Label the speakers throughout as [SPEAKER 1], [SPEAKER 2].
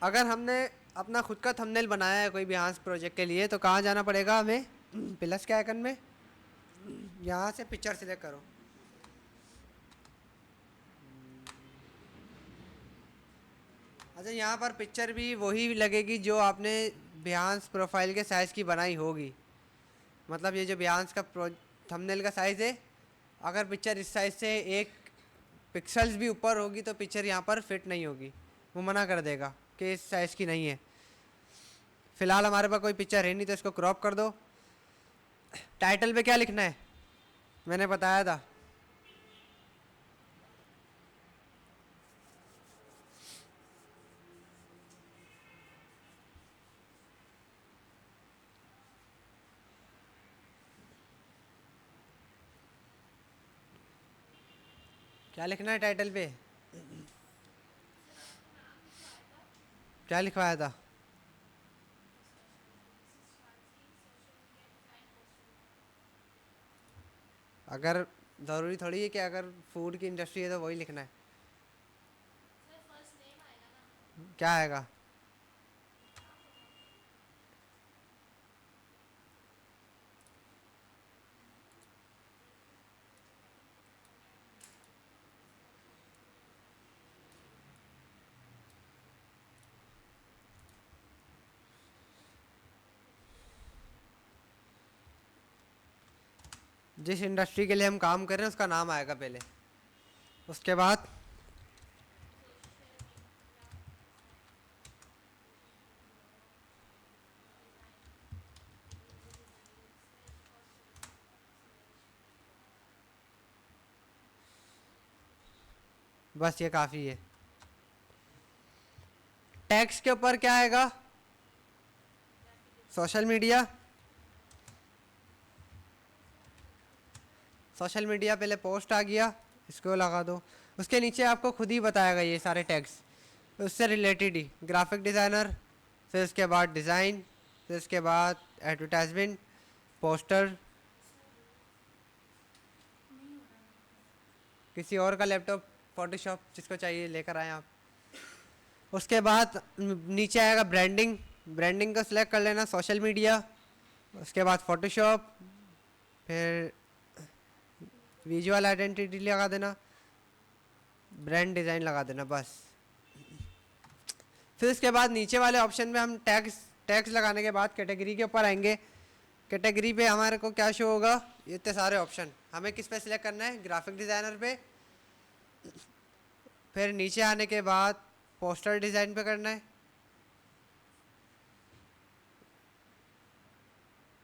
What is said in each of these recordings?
[SPEAKER 1] अगर हमने अपना खुद का थंबनेल बनाया है कोई बिहांस प्रोजेक्ट के लिए तो कहाँ जाना पड़ेगा हमें? प्लस के आइकन में यहाँ से पिक्चर सिलेक्ट करो। अच्छा, यहाँ पर पिक्चर भी वही लगेगी जो आपने बिहांस प्रोफाइल के साइज़ की बनाई होगी। मतलब ये जो बिहांस का थंबनेल का साइज़ है, अगर पिक्चर इस साइज़ से एक पिक्सल्स भी ऊपर होगी तो पिक्चर यहाँ पर फिट नहीं होगी, वो मना कर देगा कि इस साइज़ की नहीं है। फ़िलहाल हमारे पास कोई पिक्चर है नहीं तो इसको क्रॉप कर दो। टाइटल पे क्या लिखना है मैंने बताया था। क्या लिखना है टाइटल पे? क्या लिखवाया था? अगर ज़रूरी थोड़ी है कि अगर फूड की इंडस्ट्री है तो वही लिखना है। क्या आएगा? जिस इंडस्ट्री के लिए हम काम कर रहे हैं उसका नाम आएगा पहले, उसके बाद बस ये काफ़ी है। टैक्स के ऊपर क्या आएगा? Social media. सोशल मीडिया पहले पोस्ट आ गया, इसको लगा दो। उसके नीचे आपको खुद ही बताएगा ये सारे टैग्स उससे रिलेटेड ही। ग्राफिक डिज़ाइनर, फिर उसके बाद डिज़ाइन, फिर उसके बाद एडवर्टाइजमेंट, पोस्टर। किसी और का लैपटॉप फोटोशॉप जिसको चाहिए लेकर आए आप। उसके बाद नीचे आएगा ब्रांडिंग। ब्रांडिंग को सिलेक्ट कर लेना, सोशल मीडिया, उसके बाद फोटोशॉप, फिर विजुअल आइडेंटिटी लगा देना, ब्रांड डिज़ाइन लगा देना बस। फिर इसके बाद नीचे वाले ऑप्शन में हम टैग्स टैग्स लगाने के बाद कैटेगरी के ऊपर आएंगे। कैटेगरी पे हमारे को क्या शो होगा? ये इतने सारे ऑप्शन। हमें किस पे सिलेक्ट करना है? ग्राफिक डिज़ाइनर पे। फिर नीचे आने के बाद पोस्टर डिज़ाइन पे करना है।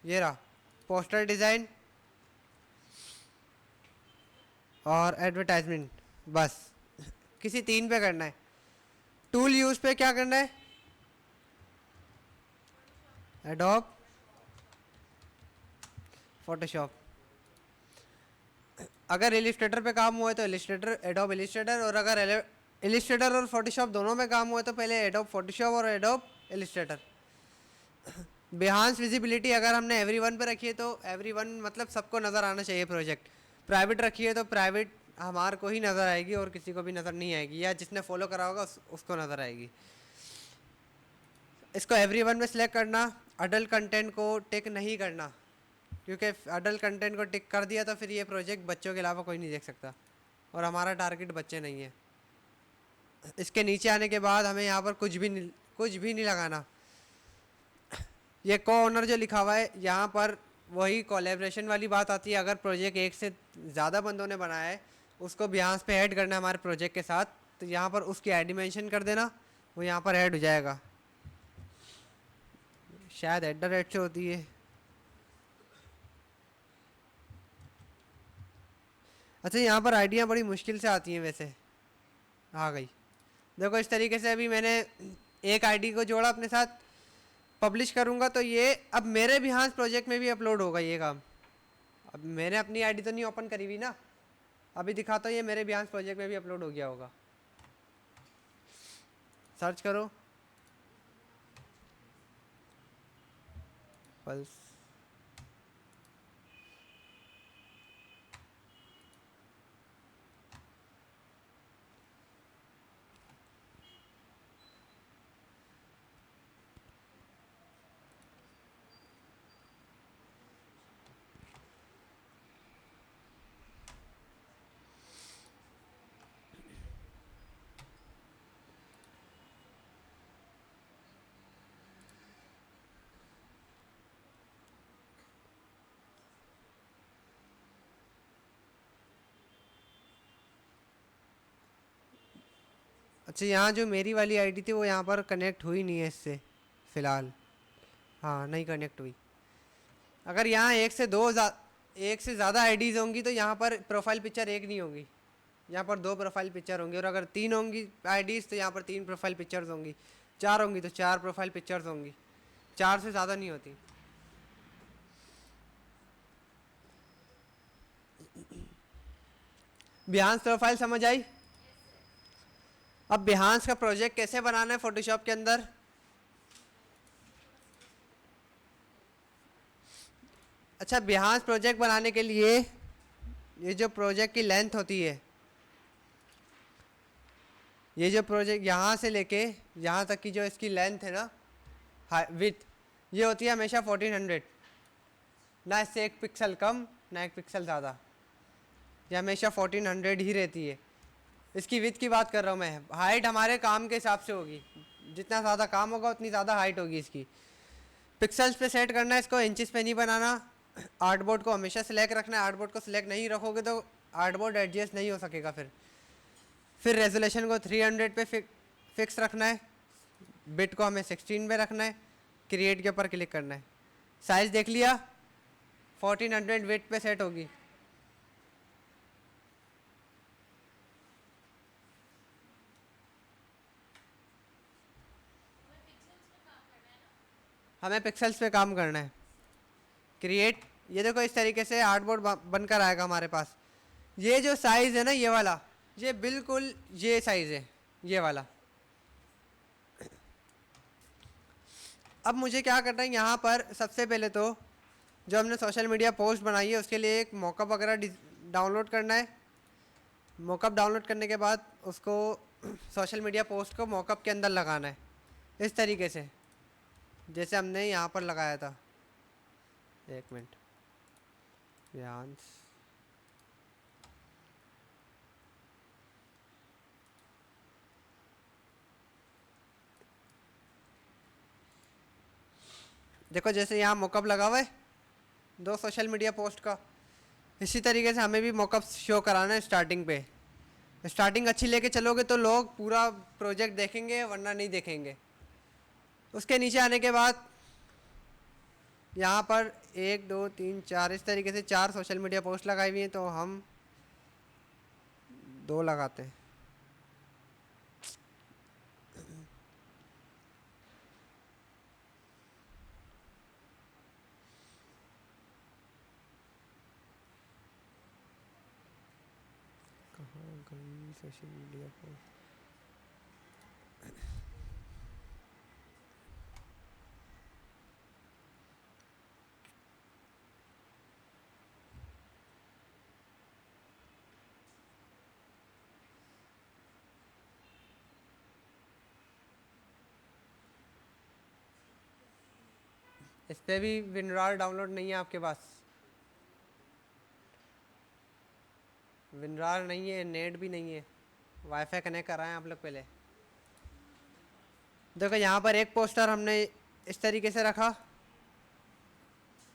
[SPEAKER 1] ये रहा पोस्टर डिज़ाइन और एडवर्टाइजमेंट, बस किसी तीन पे करना है। टूल यूज़ पे क्या करना है? Adobe Photoshop. अगर इलिस्ट्रेटर पे काम हुआ है तो इलिस्ट्रेटर, एडोब इलिस्ट्रेटर। और अगर इलिस्ट्रेटर और फोटोशॉप दोनों में काम हुआ है तो पहले एडोब फोटोशॉप और एडोब इलिस्ट्रेटर। बिहांस विजिबिलिटी अगर हमने एवरीवन पे रखी है तो एवरीवन मतलब सबको नज़र आना चाहिए प्रोजेक्ट। प्राइवेट रखी है तो प्राइवेट हमारे को ही नज़र आएगी और किसी को भी नज़र नहीं आएगी, या जिसने फॉलो करा होगा उसको नज़र आएगी। इसको एवरीवन में सिलेक्ट करना। अडल्ट कंटेंट को टिक नहीं करना, क्योंकि अडल्ट कंटेंट को टिक कर दिया तो फिर ये प्रोजेक्ट बच्चों के अलावा कोई नहीं देख सकता, और हमारा टारगेट बच्चे नहीं है। इसके नीचे आने के बाद हमें यहाँ पर कुछ भी नहीं लगाना। ये को ओनर जो लिखा हुआ है यहाँ पर वही कोलैबोरेशन वाली बात आती है। अगर प्रोजेक्ट एक से ज़्यादा बंदों ने बनाया है, उसको बिहांस पे ऐड करना है हमारे प्रोजेक्ट के साथ, तो यहाँ पर उसकी आईडी मेंशन कर देना, वो यहाँ पर ऐड हो जाएगा। शायद @ से होती है। अच्छा, यहाँ पर आइडियाँ बड़ी मुश्किल से आती हैं वैसे। आ गई। देखो इस तरीके से अभी मैंने एक आईडी को जोड़ा अपने साथ, पब्लिश करूँगा तो ये अब मेरे बिहांस प्रोजेक्ट में भी अपलोड होगा ये काम। अब मैंने अपनी आईडी तो नहीं ओपन करी हुई ना, अभी दिखाता हूँ, ये मेरे बिहांस प्रोजेक्ट में भी अपलोड हो गया होगा। सर्च करो पल्स। अच्छा, यहाँ जो मेरी वाली आईडी थी वो यहाँ पर कनेक्ट हुई नहीं है इससे फ़िलहाल। हाँ, नहीं कनेक्ट हुई। अगर यहाँ एक से ज़्यादा आईडीज़ होंगी तो यहाँ पर प्रोफाइल पिक्चर एक नहीं होगी, यहाँ पर दो प्रोफाइल पिक्चर होंगी। और अगर तीन होंगी आईडीज़ तो यहाँ पर तीन प्रोफाइल पिक्चर्स होंगी। चार होंगी तो चार प्रोफाइल पिक्चर्स होंगी, चार से ज़्यादा नहीं होती। बिहांस प्रोफाइल समझ आई? अब बिहांस का प्रोजेक्ट कैसे बनाना है फोटोशॉप के अंदर? अच्छा, बिहांस प्रोजेक्ट बनाने के लिए ये जो प्रोजेक्ट की लेंथ होती है, ये जो प्रोजेक्ट यहाँ से लेके यहाँ तक की जो इसकी लेंथ है ना, विथ, ये होती है हमेशा 1400। ना इससे एक पिक्सल कम ना एक पिक्सल ज़्यादा, ये हमेशा 1400 ही रहती है। इसकी विथ की बात कर रहा हूँ मैं। हाइट हमारे काम के हिसाब से होगी, जितना ज़्यादा काम होगा उतनी ज़्यादा हाइट होगी इसकी। पिक्सल्स पे सेट करना है इसको, इंचेस पे नहीं बनाना। आर्टबोर्ड को हमेशा सिलेक्ट रखना है, आर्टबोर्ड को सिलेक्ट नहीं रखोगे तो आर्टबोर्ड एडजस्ट नहीं हो सकेगा। फिर रेजोल्यूशन को 300 पे फिक्स रखना है, बिट को हमें 16 पे रखना है, क्रिएट के ऊपर क्लिक करना है। साइज़ देख लिया, 1400 बिट पे सेट होगी। हमें पिक्सल्स पे काम करना है। क्रिएट, ये देखो इस तरीके से आर्टबोर्ड बनकर आएगा हमारे पास। ये जो साइज़ है ना, ये वाला, ये बिल्कुल ये साइज़ है, ये वाला। अब मुझे क्या करना है, यहाँ पर सबसे पहले तो जो हमने सोशल मीडिया पोस्ट बनाई है उसके लिए एक मॉकअप वगैरह डाउनलोड करना है। मॉकअप डाउनलोड करने के बाद उसको सोशल मीडिया पोस्ट को मॉकअप के अंदर लगाना है, इस तरीके से जैसे हमने यहाँ पर लगाया था। एक मिनट, ध्यान। देखो जैसे यहाँ मॉकअप लगा हुआ है दो सोशल मीडिया पोस्ट का, इसी तरीके से हमें भी मॉकअप शो कराना है स्टार्टिंग पे। स्टार्टिंग अच्छी लेके चलोगे तो लोग पूरा प्रोजेक्ट देखेंगे, वरना नहीं देखेंगे। उसके नीचे आने के बाद यहाँ पर 1 2 3 4 इस तरीके से 4 सोशल मीडिया पोस्ट लगाई हुई हैं, तो हम 2 लगाते हैं। कहाँ गई सोशल मीडिया पोस्ट? इस पर भी विनरार डाउनलोड नहीं है आपके पास? विनरार नहीं है, नेट भी नहीं है, वाईफाई कनेक्ट कराएं आप लोग पहले। देखो यहाँ पर एक पोस्टर हमने इस तरीके से रखा,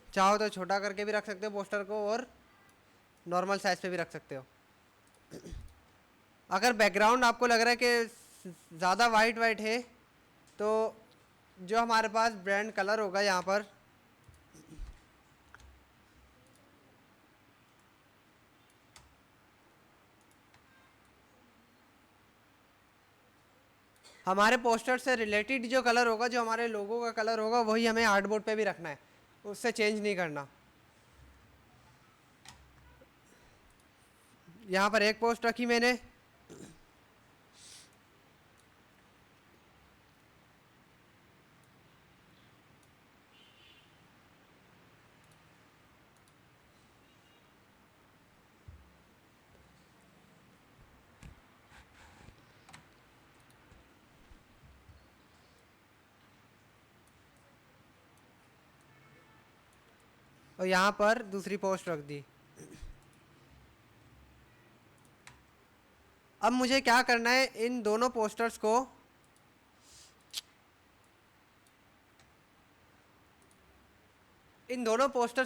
[SPEAKER 1] चाहो तो छोटा करके भी रख सकते हो पोस्टर को, और नॉर्मल साइज पे भी रख सकते हो। अगर बैकग्राउंड आपको लग रहा है कि ज़्यादा वाइट वाइट है तो जो हमारे पास ब्रांड कलर होगा यहाँ पर, हमारे पोस्टर से रिलेटेड जो कलर होगा, जो हमारे लोगों का कलर होगा, वही हमें आर्टबोर्ड पे भी रखना है, उससे चेंज नहीं करना। यहाँ पर एक पोस्ट रखी मैंने, और यहाँ पर दूसरी पोस्ट रख दी। अब मुझे क्या करना है, इन दोनों पोस्टर्स को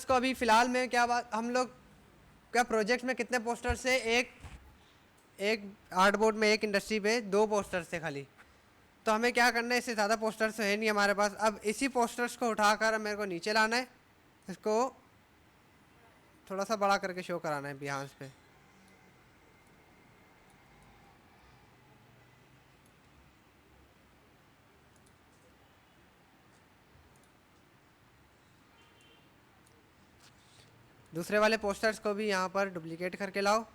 [SPEAKER 1] अभी फ़िलहाल में क्या बात, हम लोग क्या प्रोजेक्ट में कितने पोस्टर्स है, एक एक आर्टबोर्ड में एक इंडस्ट्री पे 2 पोस्टर्स थे खाली। तो हमें क्या करना है, इससे ज़्यादा पोस्टर्स तो है नहीं हमारे पास। अब इसी पोस्टर्स को उठाकर मेरे को नीचे लाना है, इसको थोड़ा सा बड़ा करके शो कराना है बिहांस पे। दूसरे वाले पोस्टर्स को भी यहाँ पर डुप्लीकेट करके लाओ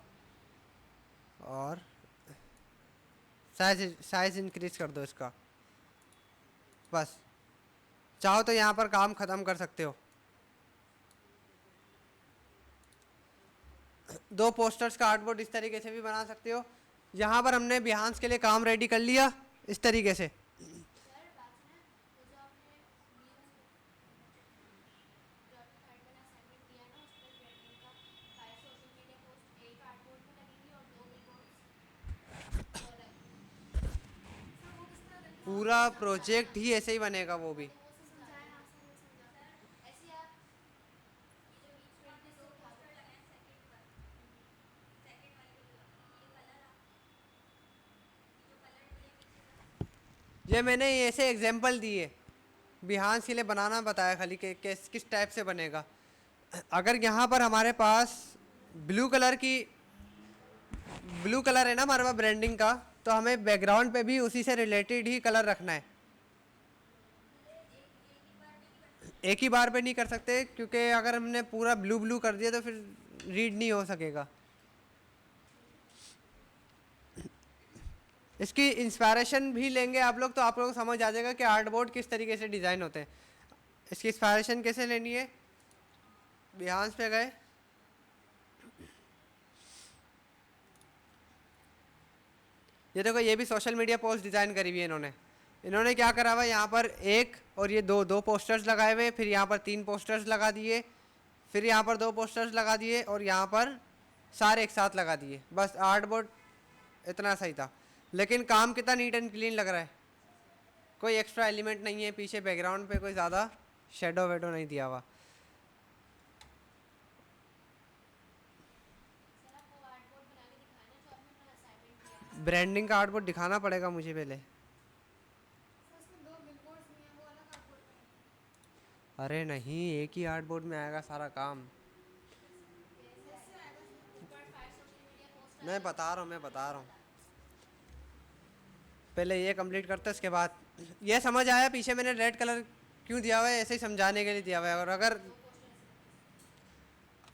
[SPEAKER 1] और साइज इंक्रीज कर दो इसका। बस चाहो तो यहाँ पर काम ख़त्म कर सकते हो। 2 पोस्टर्स का आर्टबोर्ड इस तरीके से भी बना सकते हो। यहाँ पर हमने बिहांस के लिए काम रेडी कर लिया इस तरीके से। पूरा प्रोजेक्ट ही ऐसे ही बनेगा वो भी। ये मैंने ऐसे एग्जांपल दिए, बिहांस के लिए बनाना बताया खाली कि किस टाइप से बनेगा। अगर यहाँ पर हमारे पास ब्लू कलर है ना हमारे पास ब्रांडिंग का, तो हमें बैकग्राउंड पे भी उसी से रिलेटेड ही कलर रखना है। एक ही बार पे नहीं कर सकते, क्योंकि अगर हमने पूरा ब्लू कर दिया तो फिर रीड नहीं हो सकेगा। इसकी इंस्पायरेशन भी लेंगे आप लोग तो आप लोगों को समझ आ जाएगा कि आर्टबोर्ड किस तरीके से डिज़ाइन होते हैं। इसकी इंस्पायरेशन कैसे लेनी है, बिहांस पे गए, ये देखो ये भी सोशल मीडिया पोस्ट डिज़ाइन करी हुई है इन्होंने क्या करा हुआ है, यहाँ पर एक और ये दो पोस्टर्स लगाए हुए, फिर यहाँ पर 3 पोस्टर्स लगा दिए, फिर यहाँ पर 2 पोस्टर्स लगा दिए और यहाँ पर सारे एक साथ लगा दिए। बस आर्टबोर्ड इतना सही था। लेकिन काम कितना नीट एंड क्लीन लग रहा है, कोई एक्स्ट्रा एलिमेंट नहीं है पीछे, बैकग्राउंड पे कोई ज़्यादा शेडो वेडो नहीं दिया हुआ। ब्रांडिंग का आर्टबोर्ड दिखाना पड़ेगा मुझे पहले। अरे नहीं, एक ही आर्टबोर्ड में आएगा सारा काम। मैं बता रहा हूँ पहले ये कंप्लीट करते उसके बाद। ये समझ आया पीछे मैंने रेड कलर क्यों दिया हुआ है, ऐसे ही समझाने के लिए दिया हुआ है। और अगर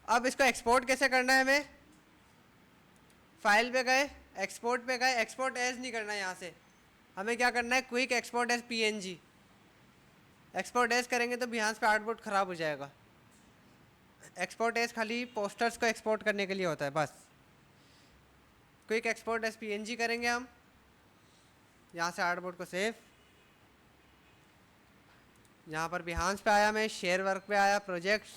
[SPEAKER 1] अब इसको एक्सपोर्ट कैसे करना है, हमें फाइल पे गए, एक्सपोर्ट पे गए, एक्सपोर्ट एज नहीं करना है यहाँ से, हमें क्या करना है, quick export as PNG. Export as करेंगे तो बिहांस पे आर्टबोर्ड ख़राब हो जाएगा। एक्सपोर्ट एज खाली पोस्टर्स को एक्सपोर्ट करने के लिए होता है बस। क्विक एक्सपोर्ट एज पीएनजी करेंगे हम, यहाँ से आर्टबोर्ड को सेव, यहाँ पर बिहांस पे आया, मैं शेयर वर्क पे आया, प्रोजेक्ट्स,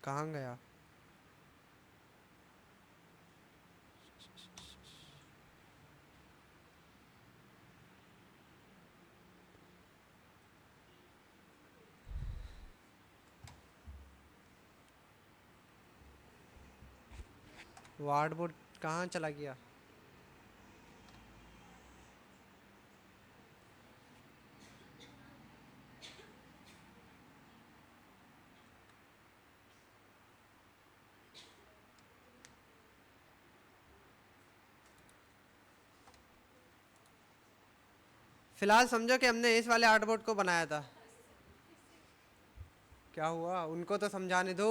[SPEAKER 1] कहाँ गया, वो आर्टबोर्ड कहाँ चला गया। फिलहाल समझो कि हमने इस वाले आर्टबोर्ड को बनाया था। क्या हुआ, उनको तो समझाने दो।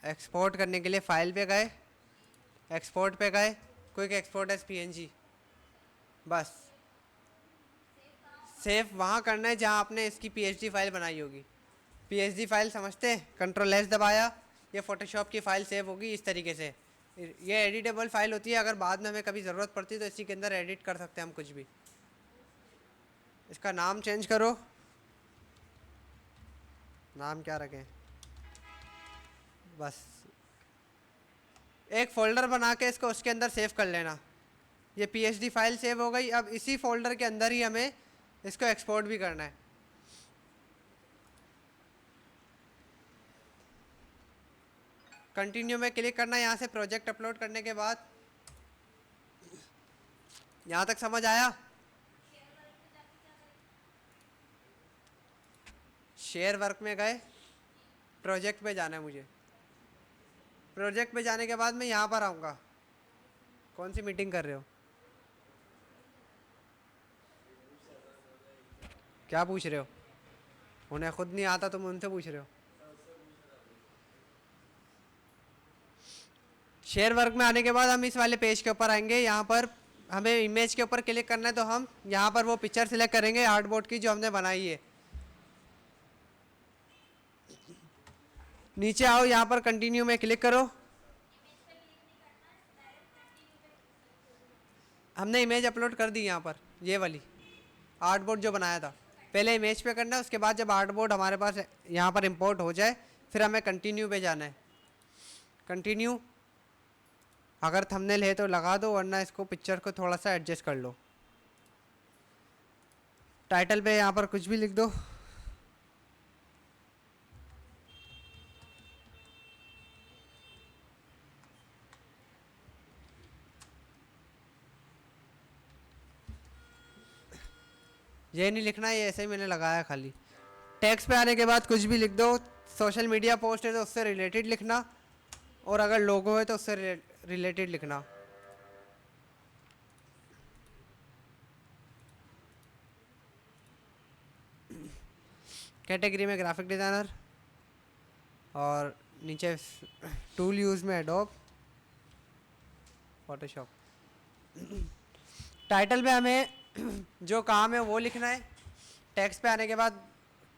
[SPEAKER 1] एक्सपोर्ट करने के लिए फाइल पे गए, एक्सपोर्ट पे गए, क्विक एक्सपोर्ट एज पीएनजी, बस सेव वहाँ करना है जहाँ आपने इसकी पीएचडी फाइल बनाई होगी। पीएचडी फाइल समझते हैं, कंट्रोल एस दबाया, ये फोटोशॉप की फ़ाइल सेव होगी इस तरीके से। ये एडिटेबल फाइल होती है, अगर बाद में हमें कभी ज़रूरत पड़ती है तो इसी के अंदर एडिट कर सकते हैं हम कुछ भी। इसका नाम चेंज करो, नाम क्या रखें, बस एक फ़ोल्डर बना के इसको उसके अंदर सेव कर लेना। ये पीएचडी फाइल सेव हो गई। अब इसी फोल्डर के अंदर ही हमें इसको एक्सपोर्ट भी करना है। कंटिन्यू में क्लिक करना है। यहाँ से प्रोजेक्ट अपलोड करने के बाद, यहाँ तक समझ आया? शेयर वर्क में गए, प्रोजेक्ट पे जाना है मुझे। प्रोजेक्ट पे जाने के बाद मैं यहाँ पर आऊँगा। कौन सी मीटिंग कर रहे हो? क्या पूछ रहे हो? उन्हें खुद नहीं आता तुम उनसे पूछ रहे हो? शेयर वर्क में आने के बाद हम इस वाले पेज के ऊपर आएंगे। यहाँ पर हमें इमेज के ऊपर क्लिक करना है, तो हम यहाँ पर वो पिक्चर सिलेक्ट करेंगे आर्टबोर्ड की जो हमने बनाई है। नीचे आओ, यहाँ पर कंटिन्यू में क्लिक करो। हमने इमेज अपलोड कर दी यहाँ पर, ये वाली आर्टबोर्ड जो बनाया था। पहले इमेज पे करना है, उसके बाद जब आर्टबोर्ड हमारे पास यहाँ पर इंपोर्ट हो जाए फिर हमें कंटिन्यू पे जाना है। कंटिन्यू, अगर थंबनेल है तो लगा दो, वरना इसको पिक्चर को थोड़ा सा एडजस्ट कर लो। टाइटल पे यहाँ पर कुछ भी लिख दो। ये नहीं लिखना, ये ऐसे ही मैंने लगाया खाली। टेक्स्ट पे आने के बाद कुछ भी लिख दो। सोशल मीडिया पोस्ट है तो उससे रिलेटेड लिखना, और अगर लोगो है तो उससे रिलेटेड लिखना। कैटेगरी में ग्राफिक डिज़ाइनर, और नीचे टूल यूज़ में एडोब फोटोशॉप। टाइटल पे हमें जो काम है वो लिखना है। टैग्स पे आने के बाद,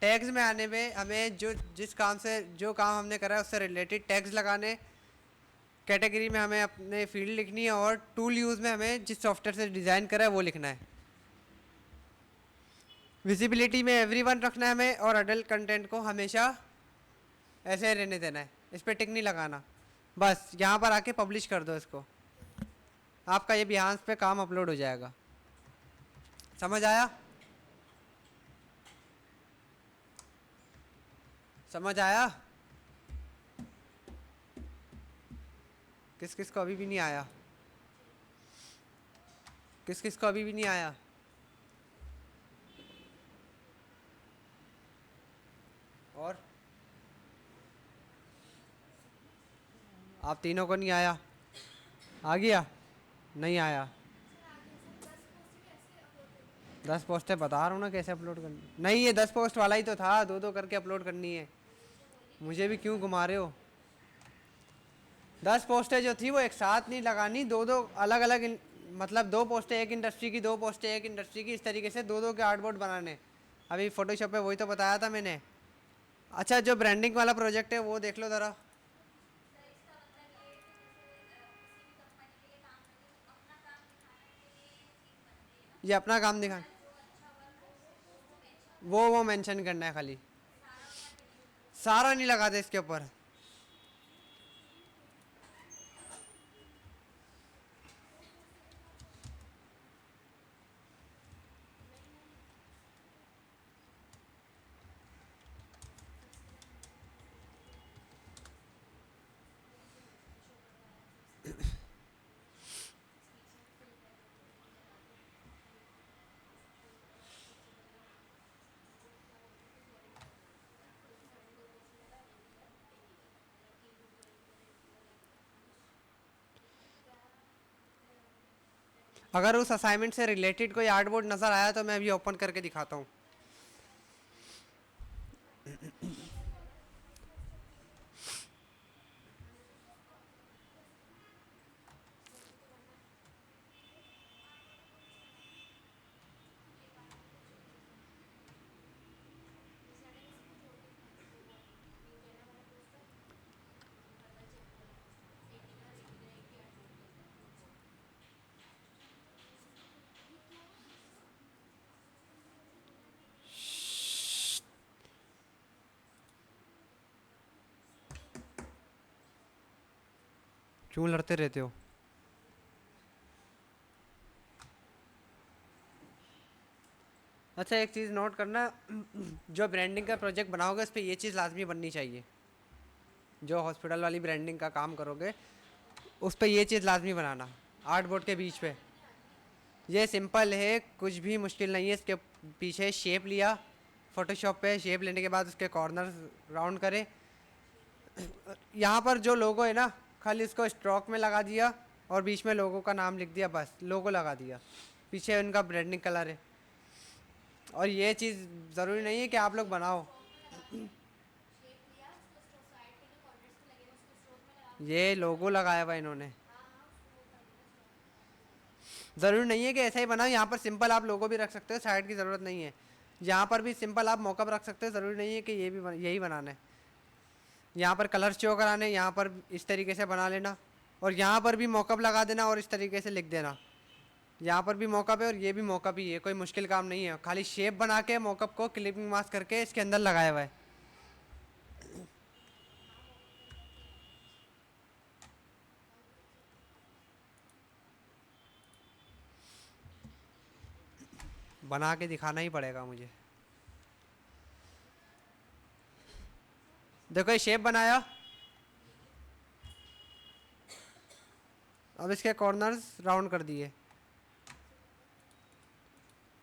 [SPEAKER 1] टैग्स में आने में हमें जिस काम से जो काम हमने करा है उससे रिलेटेड टैग्स लगाने। कैटेगरी में हमें अपने फील्ड लिखनी है, और टूल यूज़ में हमें जिस सॉफ्टवेयर से डिज़ाइन करा है वो लिखना है। विजिबिलिटी में एवरीवन रखना है हमें, और अडल्ट कंटेंट को हमेशा ऐसे रहने देना है, इस पर टिक नहीं लगाना। बस यहाँ पर आके पब्लिश कर दो इसको, आपका ये बिहांस पे काम अपलोड हो जाएगा। समझ आया? समझ आया? किस किस को अभी भी नहीं आया? किस किस को अभी भी नहीं आया? और आप तीनों को नहीं आया? आ गया? नहीं आया? 10 पोस्टें बता रहा हूँ ना कैसे अपलोड करनी। नहीं, ये 10 पोस्ट वाला ही तो था, दो दो करके अपलोड करनी है। मुझे भी क्यों घुमा रहे हो? 10 पोस्टें जो थी वो एक साथ नहीं लगानी, दो दो अलग अलग मतलब 2 पोस्टें एक इंडस्ट्री की, 2 पोस्टें एक इंडस्ट्री की, इस तरीके से दो दो के आर्टबोर्ड बनाने। अभी फोटोशॉप पे वही तो बताया था मैंने। अच्छा, जो ब्रांडिंग वाला प्रोजेक्ट है वो देख लो ज़रा। ये अपना काम दिखा, वो मेंशन करना है खाली, सारा नहीं लगा दे इसके ऊपर। अगर उस असाइनमेंट से रिलेटेड कोई आर्टबोर्ड नज़र आया तो मैं अभी ओपन करके दिखाता हूँ। क्यों लड़ते रहते हो? अच्छा एक चीज़ नोट करना, जो ब्रांडिंग का प्रोजेक्ट बनाओगे उस पर ये चीज़ लाजमी बननी चाहिए। जो हॉस्पिटल वाली ब्रांडिंग का काम करोगे उस पर ये चीज़ लाजमी बनाना, आर्ट बोर्ड के बीच पे। ये सिंपल है, कुछ भी मुश्किल नहीं है। इसके पीछे शेप लिया फोटोशॉप पे, शेप लेने के बाद उसके कॉर्नर राउंड करे। यहाँ पर जो लोगो है ना, खाली उसको स्ट्रोक में लगा दिया और बीच में लोगो का नाम लिख दिया, बस लोगो लगा दिया। पीछे उनका ब्रांडिंग कलर है। और ये चीज़ ज़रूरी नहीं है कि आप लोग बनाओ। ये लोगो लगाया हुआ इन्होंने, ज़रूरी नहीं है कि ऐसा ही बनाओ। यहाँ पर सिंपल आप लोगो भी रख सकते हो, साइड की ज़रूरत नहीं है। यहाँ पर भी सिंपल आप मॉकअप रख सकते हो, ज़रूरी नहीं है कि ये भी यही बनाना है। यहाँ पर कलर शो कराने, यहाँ पर इस तरीके से बना लेना, और यहाँ पर भी मॉकअप लगा देना और इस तरीके से लिख देना। यहाँ पर भी मॉकअप है और ये भी मॉकअप ही है, कोई मुश्किल काम नहीं है। खाली शेप बना के मॉकअप को क्लिपिंग मास्क करके इसके अंदर लगाया हुआ है। बना के दिखाना ही पड़ेगा मुझे। देखो ये शेप बनाया, अब इसके कॉर्नर्स राउंड कर दिए।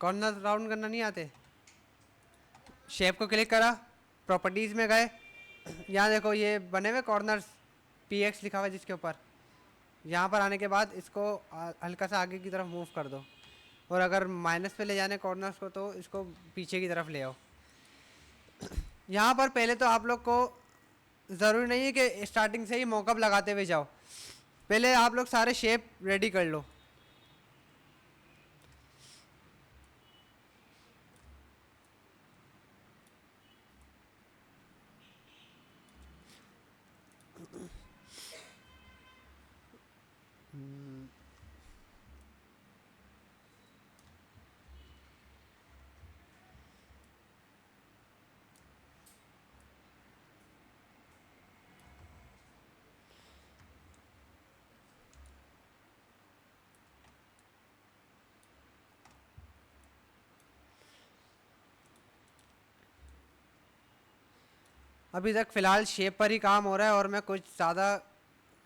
[SPEAKER 1] कॉर्नर्स राउंड करना नहीं आते? शेप को क्लिक करा, प्रॉपर्टीज़ में गए, यहाँ देखो ये बने हुए कॉर्नर्स, PX लिखा हुआ है जिसके ऊपर। यहाँ पर आने के बाद इसको हल्का सा आगे की तरफ मूव कर दो, और अगर माइनस पे ले जाने कॉर्नर्स को तो इसको पीछे की तरफ ले आओ। यहाँ पर पहले तो आप लोग को ज़रूरी नहीं है कि स्टार्टिंग से ही मॉकअप लगाते हुए जाओ, पहले आप लोग सारे शेप रेडी कर लो। अभी तक फ़िलहाल शेप पर ही काम हो रहा है और मैं कुछ ज़्यादा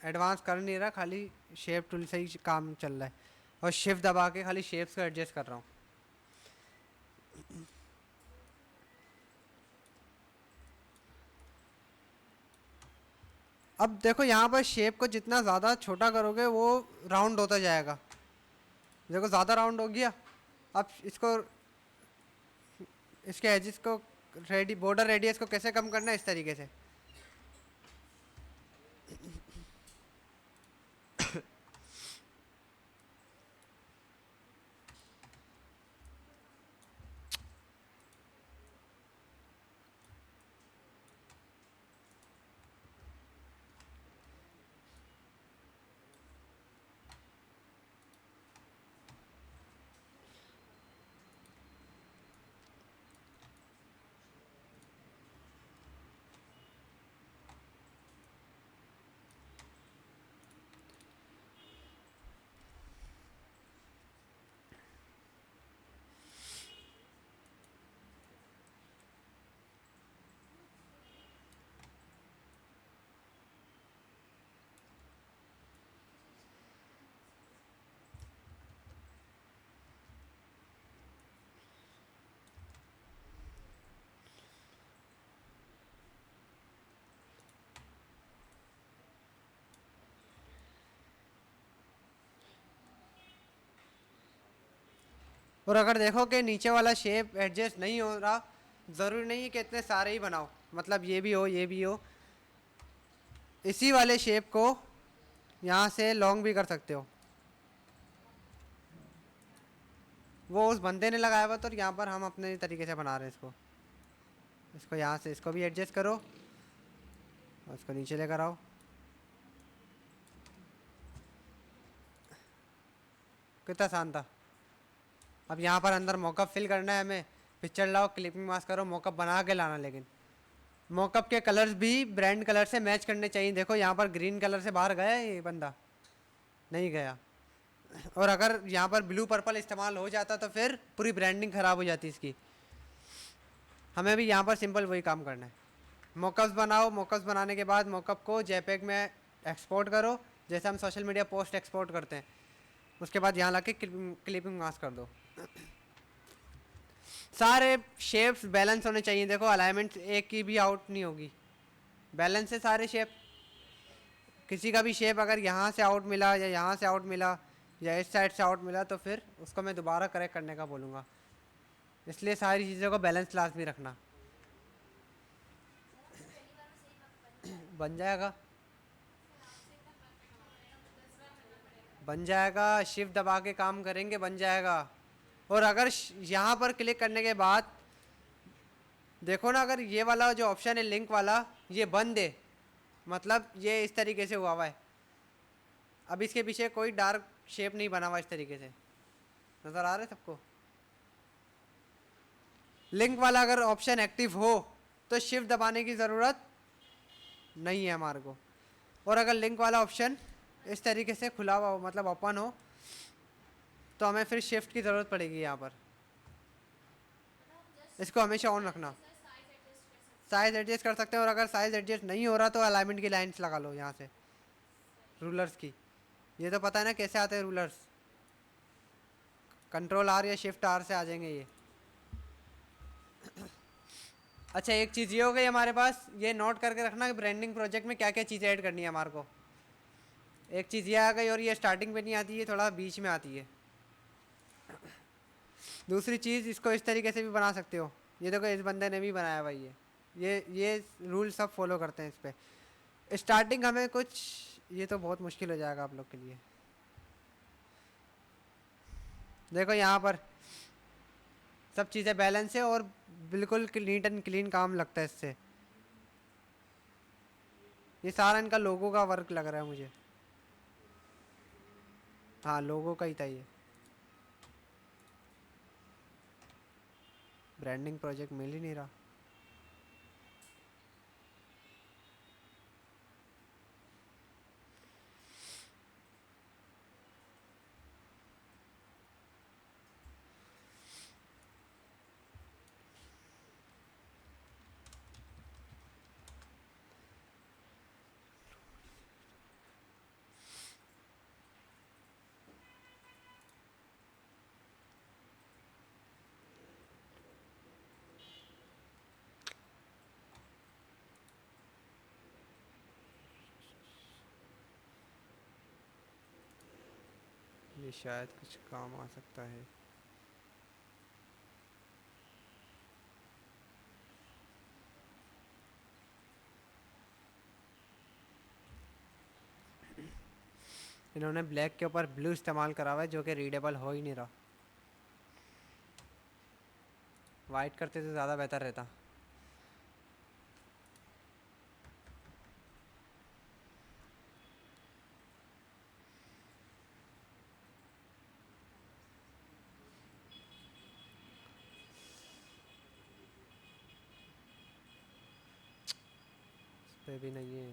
[SPEAKER 1] एडवांस कर नहीं रहा, खाली शेप टूल से ही काम चल रहा है और शिफ्ट दबा के खाली शेप्स को एडजस्ट कर रहा हूँ। अब देखो यहाँ पर शेप को जितना ज़्यादा छोटा करोगे वो राउंड होता जाएगा। देखो ज़्यादा राउंड हो गया। अब इसको, इसके एजिस को बॉर्डर रेडियस को कैसे कम करना है, इस तरीके से। और अगर देखो कि नीचे वाला शेप एडजस्ट नहीं हो रहा, ज़रूरी नहीं है कि इतने सारे ही बनाओ, मतलब ये भी हो ये भी हो। इसी वाले शेप को यहाँ से लॉन्ग भी कर सकते हो। वो उस बंदे ने लगाया हुआ, तो यहाँ पर हम अपने तरीके से बना रहे हैं इसको। इसको यहाँ से इसको भी एडजस्ट करो और इसको नीचे लेकर आओ। कितना आसान था। अब यहाँ पर अंदर मॉकअप फिल करना है हमें, पिक्चर लाओ, क्लिपिंग मास्क करो, मॉकअप बना के लाना। लेकिन मॉकअप के कलर्स भी ब्रांड कलर से मैच करने चाहिए। देखो यहाँ पर ग्रीन कलर से बाहर गया ये बंदा, नहीं गया। और अगर यहाँ पर ब्लू पर्पल इस्तेमाल हो जाता तो फिर पूरी ब्रांडिंग ख़राब हो जाती इसकी। हमें भी यहाँ पर सिंपल वही काम करना है। मॉकअप्स बनाओ, मॉकअप्स बनाने के बाद मॉकअप को जेपेग में एक्सपोर्ट करो, जैसे हम सोशल मीडिया पोस्ट एक्सपोर्ट करते हैं। उसके बाद यहाँ ला के क्लिपिंग मास्क कर दो। सारे शेप्स बैलेंस होने चाहिए। देखो अलाइनमेंट एक की भी आउट नहीं होगी, बैलेंस से सारे शेप। किसी का भी शेप अगर यहाँ से आउट मिला या यहाँ से आउट मिला या इस साइड से आउट मिला तो फिर उसको मैं दोबारा करेक्ट करने का बोलूँगा। इसलिए सारी चीज़ों को बैलेंस लाजमी रखना। बन जाएगा, बन जाएगा, शिफ्ट दबा के काम करेंगे बन जाएगा। और अगर यहाँ पर क्लिक करने के बाद देखो ना, अगर ये वाला जो ऑप्शन है लिंक वाला ये बंद है, मतलब ये इस तरीके से हुआ है। अब इसके पीछे कोई डार्क शेप नहीं बना हुआ इस तरीके से, नज़र आ रहा है सबको। लिंक वाला अगर ऑप्शन एक्टिव हो तो शिफ्ट दबाने की ज़रूरत नहीं है हमारे को। और अगर लिंक वाला ऑप्शन इस तरीके से खुला हुआ हो, मतलब ओपन हो, तो हमें फिर शिफ्ट की ज़रूरत पड़ेगी। यहाँ पर इसको हमेशा ऑन रखना। साइज़ एडजस्ट कर सकते हैं, और अगर साइज़ एडजस्ट नहीं हो रहा तो अलाइनमेंट की लाइंस लगा लो यहाँ से, रूलर्स की। ये तो पता है ना कैसे आते हैं रूलर्स, कंट्रोल आर या शिफ्ट आर से आ जाएंगे ये। अच्छा, एक चीज़ ये हो गई हमारे पास, ये नोट करके रखना कि ब्रांडिंग प्रोजेक्ट में क्या क्या चीज़ें ऐड करनी है हमारे को। एक चीज़ ये आ गई, और ये स्टार्टिंग पे नहीं आती है, थोड़ा बीच में आती है। दूसरी चीज़, इसको इस तरीके से भी बना सकते हो। ये देखो इस बंदे ने भी बनाया भाई, ये रूल सब फॉलो करते हैं इस पर। स्टार्टिंग हमें कुछ, ये तो बहुत मुश्किल हो जाएगा आप लोग के लिए। देखो यहाँ पर सब चीज़ें बैलेंस है और बिल्कुल नीट एंड क्लीन काम लगता है इससे। ये सारा इनका लोगों का वर्क लग रहा है मुझे। हाँ, लोगों का ही था ये। ब्रांडिंग प्रोजेक्ट मिल ही नहीं रहा। ये शायद कुछ काम आ सकता है। इन्होंने ब्लैक के ऊपर ब्लू इस्तेमाल करा हुआ है जो कि रीडेबल हो ही नहीं रहा। वाइट करते तो ज़्यादा बेहतर रहता। इस पे भी नहीं है।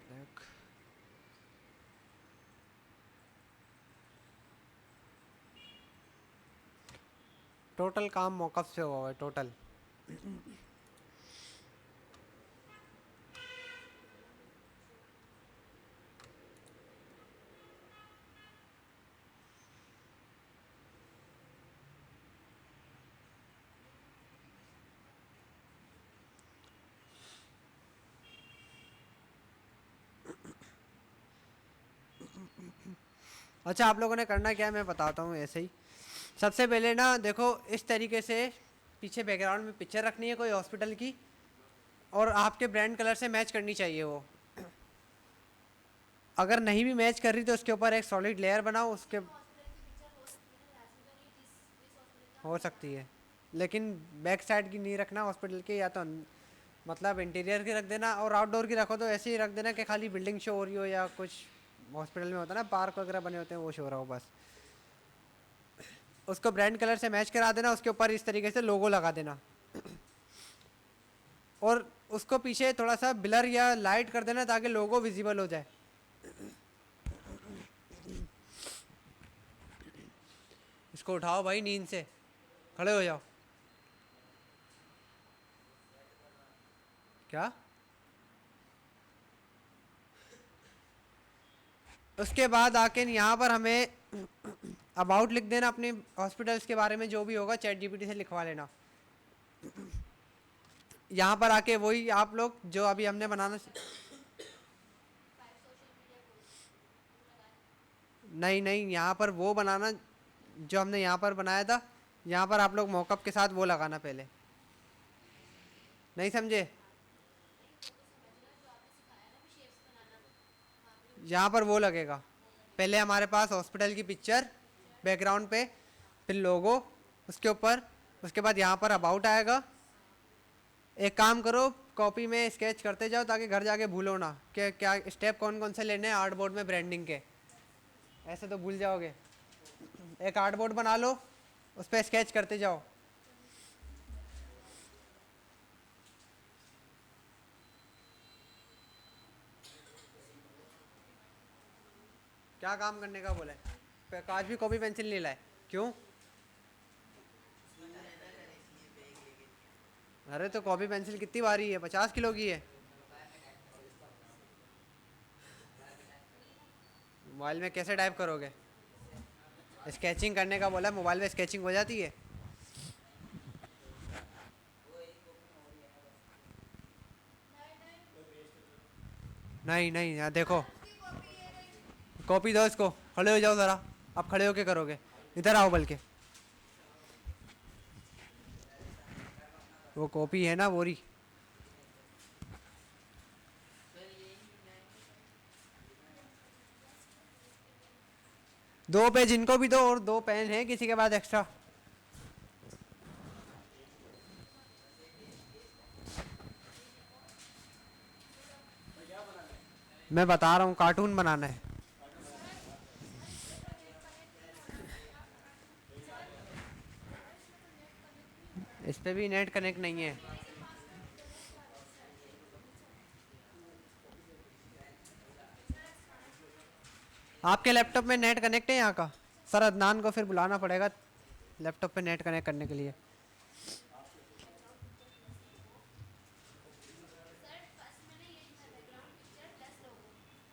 [SPEAKER 1] ब्लैक, टोटल काम मॉकअप से हुआ है टोटल। अच्छा, आप लोगों ने करना क्या है मैं बताता हूँ ऐसे ही। सबसे पहले ना देखो, इस तरीके से पीछे बैकग्राउंड में पिक्चर रखनी है कोई हॉस्पिटल की, और आपके ब्रांड कलर से मैच करनी चाहिए वो। अगर नहीं भी मैच कर रही तो उसके ऊपर एक सॉलिड लेयर बनाओ, उसके हो सकती है, लेकिन बैक साइड की नहीं रखना हॉस्पिटल के, या तो मतलब इंटीरियर की रख देना, और आउटडोर की रखो तो ऐसे ही रख देना कि खाली बिल्डिंग शो हो रही हो या कुछ हॉस्पिटल में होता है ना, पार्क वगैरह बने होते हैं, वो शो रहा हो बस। उसको ब्रांड कलर से मैच करा देना, उसके ऊपर इस तरीके से लोगो लगा देना, और उसको पीछे थोड़ा सा ब्लर या लाइट कर देना ताकि लोगो विजिबल हो जाए। इसको उठाओ भाई नींद से, खड़े हो जाओ। क्या? उसके बाद आके यहाँ पर हमें अबाउट लिख देना अपने हॉस्पिटल्स के बारे में, जो भी होगा चैट जीपीटी से लिखवा लेना। यहाँ पर आके वही आप लोग जो अभी हमने बनाना, नहीं नहीं, यहाँ पर वो बनाना जो हमने यहाँ पर बनाया था। यहाँ पर आप लोग मॉकअप के साथ वो लगाना पहले, नहीं समझे? यहाँ पर वो लगेगा, पहले हमारे पास हॉस्पिटल की पिक्चर बैकग्राउंड पे, फिर लोगो उसके ऊपर, उसके बाद यहाँ पर अबाउट आएगा। एक काम करो, कॉपी में स्केच करते जाओ ताकि घर जाके भूलो ना कि क्या स्टेप कौन कौन से लेने हैं आर्ट बोर्ड में ब्रांडिंग के, ऐसे तो भूल जाओगे। एक आर्ट बोर्ड बना लो, उस पर स्केच करते जाओ। क्या काम करने का बोला है? काज भी कॉपी पेंसिल नहीं लाए? क्यों? अरे तो कॉपी पेंसिल कितनी भारी है? 50 किलो की है। मोबाइल में कैसे टाइप करोगे? स्केचिंग करने का बोला, मोबाइल में स्केचिंग हो जाती है? नहीं नहीं, यहाँ देखो, कॉपी दो इसको, खड़े हो जाओ ज़रा। अब खड़े होके करोगे, इधर आओ बल्कि। वो कॉपी है ना बोरी। दो पेज इनको भी दो, और दो पेन है किसी के पास एक्स्ट्रा? मैं बता रहा हूँ, कार्टून बनाना है। इस पे भी नेट कनेक्ट नहीं है। आपके लैपटॉप में नेट कनेक्ट है यहाँ का? सर अदनान को फिर बुलाना पड़ेगा लैपटॉप पे नेट कनेक्ट करने के लिए।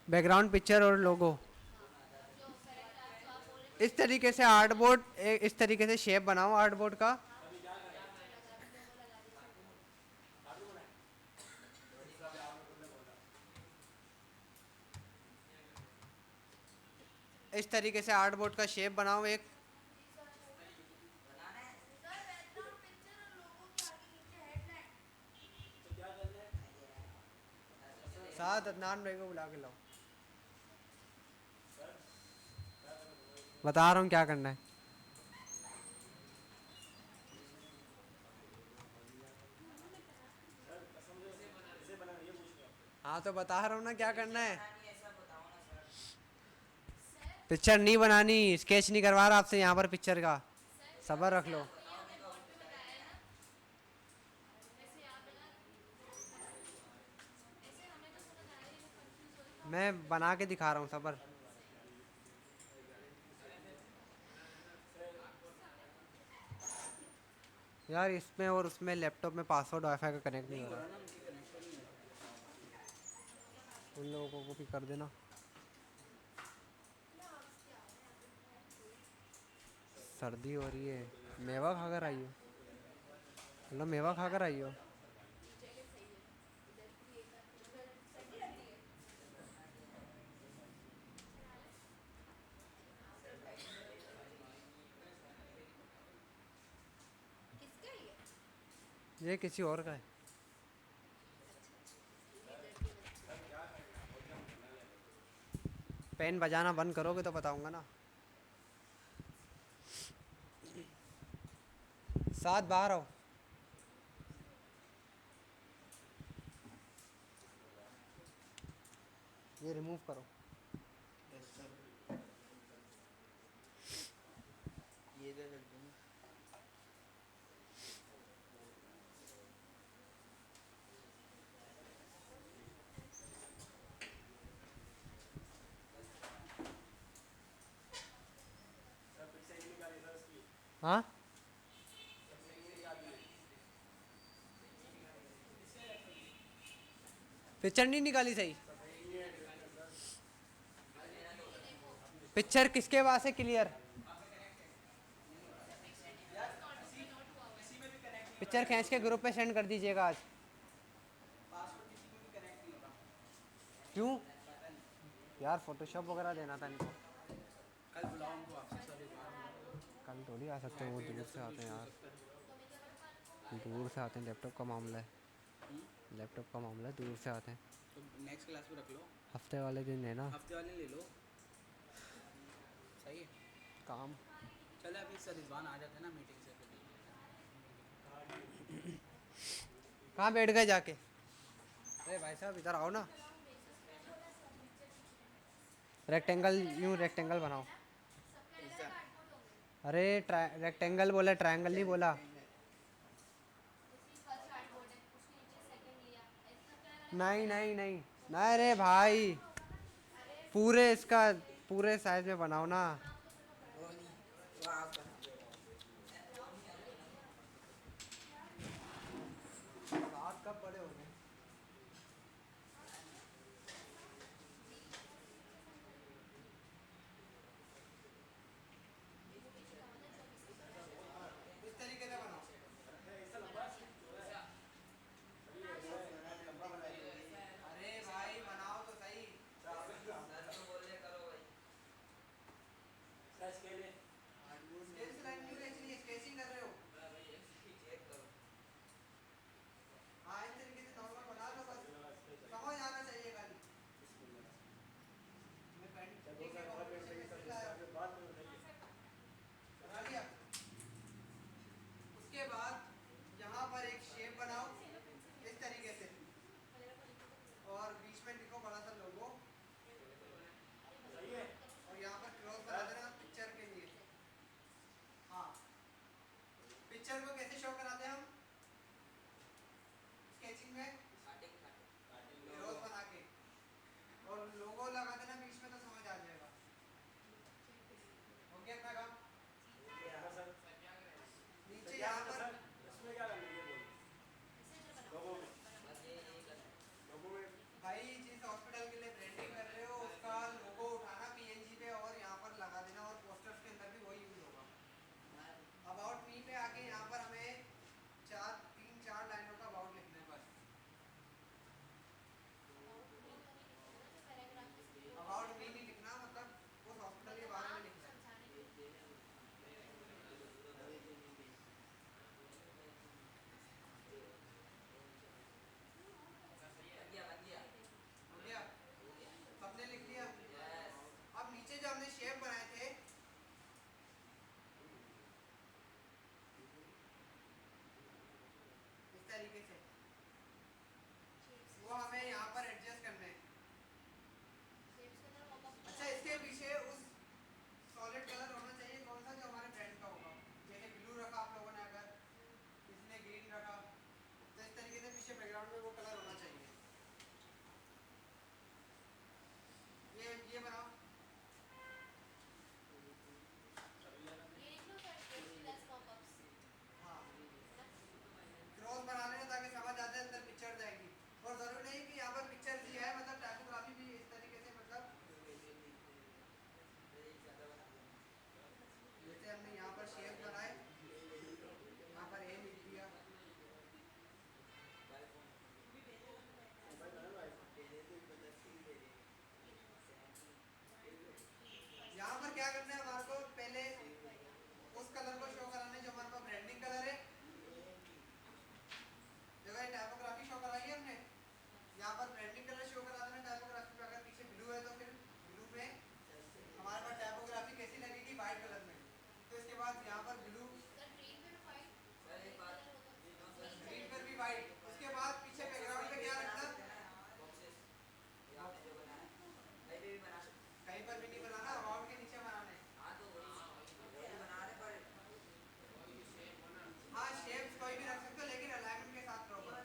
[SPEAKER 1] बैकग्राउंड पिक्चर और लोगो, इस तरीके से आर्ट बोर्ड, इस तरीके से शेप बनाओ आर्ट बोर्ड का। इस तरीके से आर्ट बोर्ड का शेप बनाओ एक। साथ अदनान भाई को बुला के लाओ, बता रहा हूँ क्या करना है। हाँ तो बता रहा हूँ ना क्या करना है। पिक्चर नहीं बनानी, स्केच नहीं करवा रहा आपसे यहाँ पर पिक्चर का, सब्र रख लो। मैं बना के दिखा रहा हूँ, सब्र। यार इसमें और उसमें लैपटॉप में पासवर्ड वाईफाई का कनेक्ट नहीं हो रहा। उन लोगों को भी कर देना। सर्दी हो रही है, मेवा खाकर आई हो? मतलब मेवा खाकर आई हो? ये किसी और का है। पेन बजाना बंद करोगे तो बताऊंगा ना। साथ बाहर आओ। ये रिमूव करो।
[SPEAKER 2] ये इधर रख दूँ।
[SPEAKER 1] हाँ पिक्चर नहीं निकाली सही। पिक्चर किसके पास है क्लियर? पिक्चर खींच के ग्रुप पे सेंड कर दीजिएगा आज। क्यों यार? फोटोशॉप वगैरह देना था इनको।
[SPEAKER 2] कल बुलाओ उनको वापस, सर एक बार बुलाओ।
[SPEAKER 1] कल थोड़ी आ सकते हैं, वो दूर से आते हैं यार, दूर से आते हैं, लैपटॉप का मामला है, लैपटॉप का मामला है, दूर से आते हैं।
[SPEAKER 2] तो नेक्स्ट क्लास में रख लो,
[SPEAKER 1] हफ्ते वाले दिन है ना
[SPEAKER 2] हफ्ते वाले ले लो। सही है।
[SPEAKER 1] काम।
[SPEAKER 2] चलो अभी सर रिजवान आ जाते हैं ना मीटिंग से, तो
[SPEAKER 1] कहाँ बैठ गए जाके? अरे भाई साहब इधर आओ ना। रेक्टेंगल, यूँ रेक्टेंगल बनाओ।
[SPEAKER 2] ऐसा
[SPEAKER 1] अरे रेक्टेंगल बोला, ट्रायंगल नहीं बोला। नहीं नहीं नहीं नहीं, अरे भाई पूरे इसका पूरे साइज में बनाओ ना।
[SPEAKER 2] वो नहीं, वो आप बना दो।
[SPEAKER 1] हाथ कब बड़े हो गए? इस तरीके से बनाओ। अरे भाई बनाओ तो सही। सर तो बोल रहे करो भाई। सच के लिए कहीं पर भी नहीं बनाना, अबाउट के नीचे बनाना है। हाँ शेप्स कोई भी रख सकते हो लेकिन अलाइनमेंट के साथ प्रॉपर।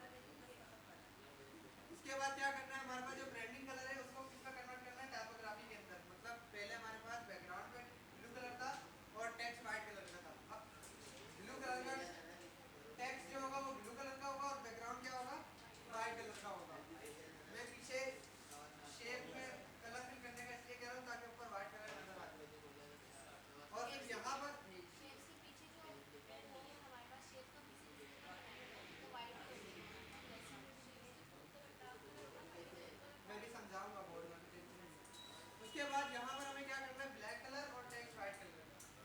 [SPEAKER 1] उसके बाद क्या करना है, हमारे पास जो ब्रांडिंग कलर है उसको किस में कन्वर्ट करना है, टाइपोग्राफी के अंदर। मतलब पहले हमारे पास बैकग्राउंड पे ब्लू कलर था और टेक्स्ट वाइट कलर का था। अब ब्लू कलर का टेक्स्ट जो होगा वो ब्लू कलर का होगा और बैकग्राउंड क्या होगा, वाइट कलर का होगा। मैं पीछे शेप में कलर फिल करने का इसलिए कह रहा हूँ ताकि ऊपर वाइट कलर नजर आ जाए। और फिर यहाँ पर मैं भी समझाऊंगा बोर्ड में, टेंशन नहीं है। उसके बाद यहाँ पर हमें क्या करना है, ब्लैक कलर और टेक्स्ट वाइट कलर।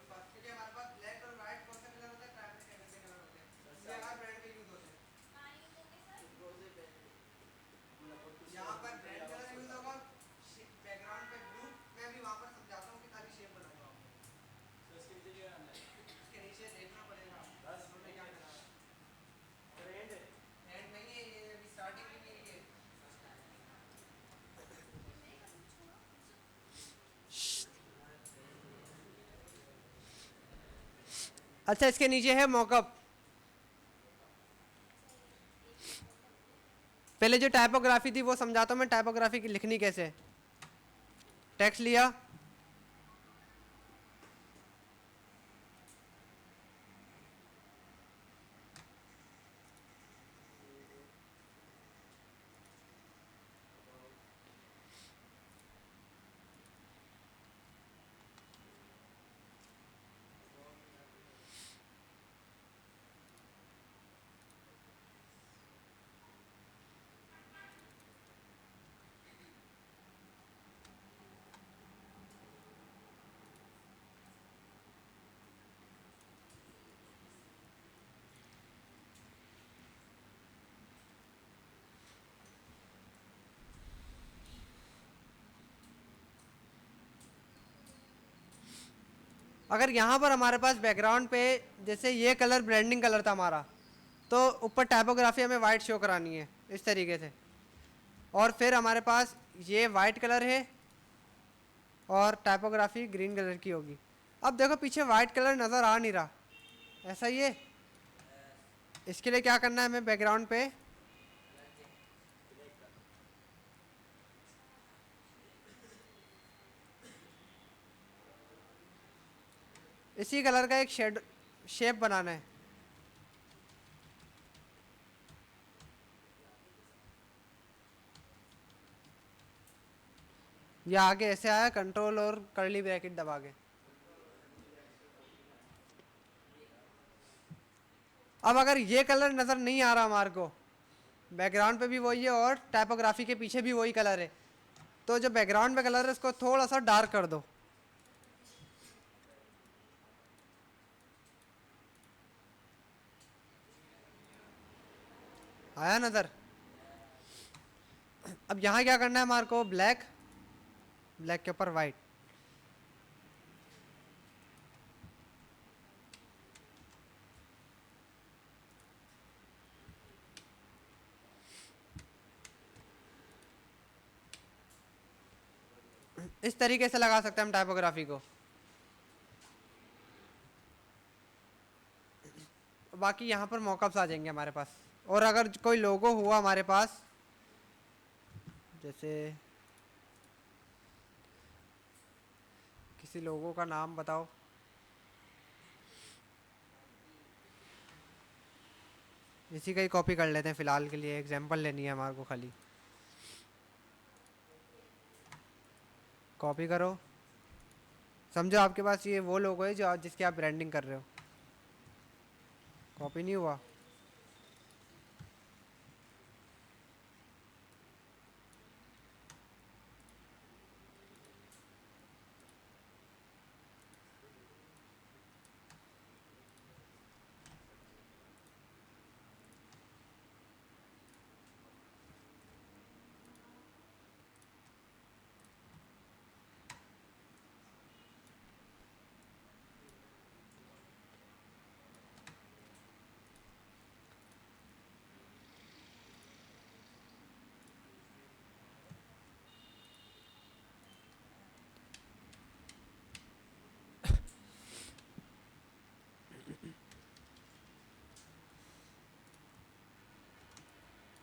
[SPEAKER 1] बस, क्योंकि हमारे पास ब्लैक और वाइट कौन सा कलर होता है, प्राइमरी सेकेंडरी कलर होते हैं, ये हर ब्रांड पे यूज होते हैं। यहाँ पर ब्रांड कलर यूज होगा, बैकग्राउंड पे ब्लू। मैं अभी वहाँ पर समझाता हूँ कि ताकि शेप बनाऊंगा। इसके नीचे देखना पड़ेगा उन्होंने क्या करा है। एंड नहीं है ये, अभी स्टार्टिंग भी नहीं है। अच्छा इसके नीचे है मॉकअप। पहले जो टाइपोग्राफी थी वो समझाता हूँ मैं, टाइपोग्राफी की लिखनी कैसे। टेक्स्ट लिया, अगर यहाँ पर हमारे पास बैकग्राउंड पे जैसे ये कलर ब्रांडिंग कलर था हमारा, तो ऊपर टाइपोग्राफी हमें वाइट शो करानी है इस तरीके से। और फिर हमारे पास ये वाइट कलर है और टाइपोग्राफी ग्रीन कलर की होगी। अब देखो पीछे वाइट कलर नज़र आ नहीं रहा, ऐसा ही है। इसके लिए क्या करना है हमें, बैकग्राउंड पे इसी कलर का एक शेप बनाना है। ये आगे ऐसे आया, कंट्रोल और कर्ली ब्रैकेट दबा के। अब अगर ये कलर नज़र नहीं आ रहा हमारे को, बैकग्राउंड पे भी वही है और टाइपोग्राफी के पीछे भी वही कलर है, तो जो बैकग्राउंड पे कलर है उसको थोड़ा सा डार्क कर दो। आया नज़र। अब यहाँ क्या करना है हमारे को, ब्लैक, ब्लैक के ऊपर वाइट। इस तरीके से लगा सकते हैं हम टाइपोग्राफी को। बाकी यहाँ पर मॉकअप्स आ जाएंगे हमारे पास। और अगर कोई लोगो हुआ हमारे पास, जैसे किसी लोगो का नाम बताओ, इसी का ही कॉपी कर लेते हैं फ़िलहाल के लिए, एग्जांपल लेनी है हमारे को खाली। कॉपी करो, समझो आपके पास ये वो लोगो है जो जिसकी आप ब्रांडिंग कर रहे हो। कॉपी नहीं हुआ,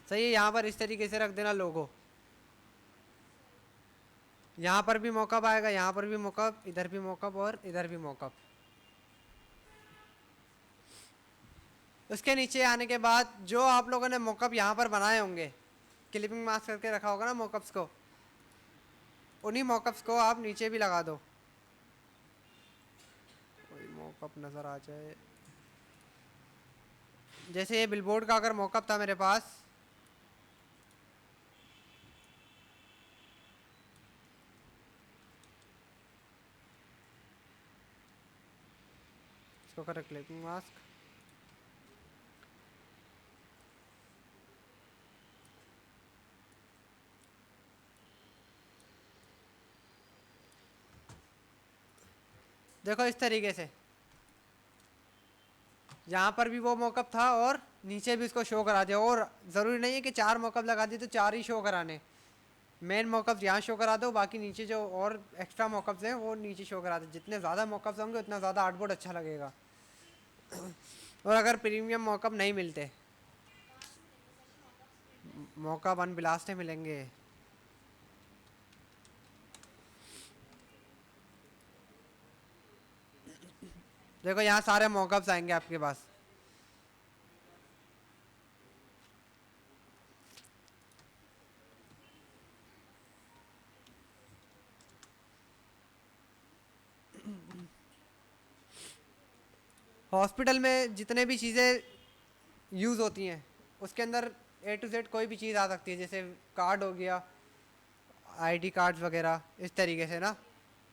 [SPEAKER 1] सही है, यहाँ पर इस तरीके से रख देना लोगो। यहाँ पर भी मॉकअप आएगा, यहाँ पर भी मॉकअप, इधर भी मॉकअप और इधर भी मॉकअप। उसके नीचे आने के बाद जो आप लोगों ने मॉकअप यहाँ पर बनाए होंगे, क्लिपिंग मास्क करके रखा होगा ना मॉकअप्स को, उन्हीं मॉकअप्स को आप नीचे भी लगा दो। कोई मॉकअप नज़र आ जाए, जैसे ये बिलबोर्ड का अगर मॉकअप था मेरे पास, इसको करो क्लिपिंग मास्क। देखो इस तरीके से यहाँ पर भी वो मॉकअप था और नीचे भी इसको शो करा दिया। और ज़रूरी नहीं है कि 4 मॉकअप लगा दिए तो 4 ही शो कराने, मेन मॉकअप यहाँ शो करा दो, बाकी नीचे जो और एक्स्ट्रा मॉकअप्स हैं वो नीचे शो करा दो। जितने ज़्यादा मॉकअप्स होंगे उतना ज़्यादा आर्टबोर्ड अच्छा लगेगा। और अगर प्रीमियम मॉकअप नहीं मिलते, मॉकअप अनब्लास्टे मिलेंगे। देखो यहाँ सारे मॉकअप्स आएंगे आपके पास। हॉस्पिटल में जितने भी चीज़ें यूज़ होती हैं उसके अंदर A to Z कोई भी चीज़ आ सकती है, जैसे कार्ड हो गया, ID कार्ड्स वगैरह, इस तरीके से ना।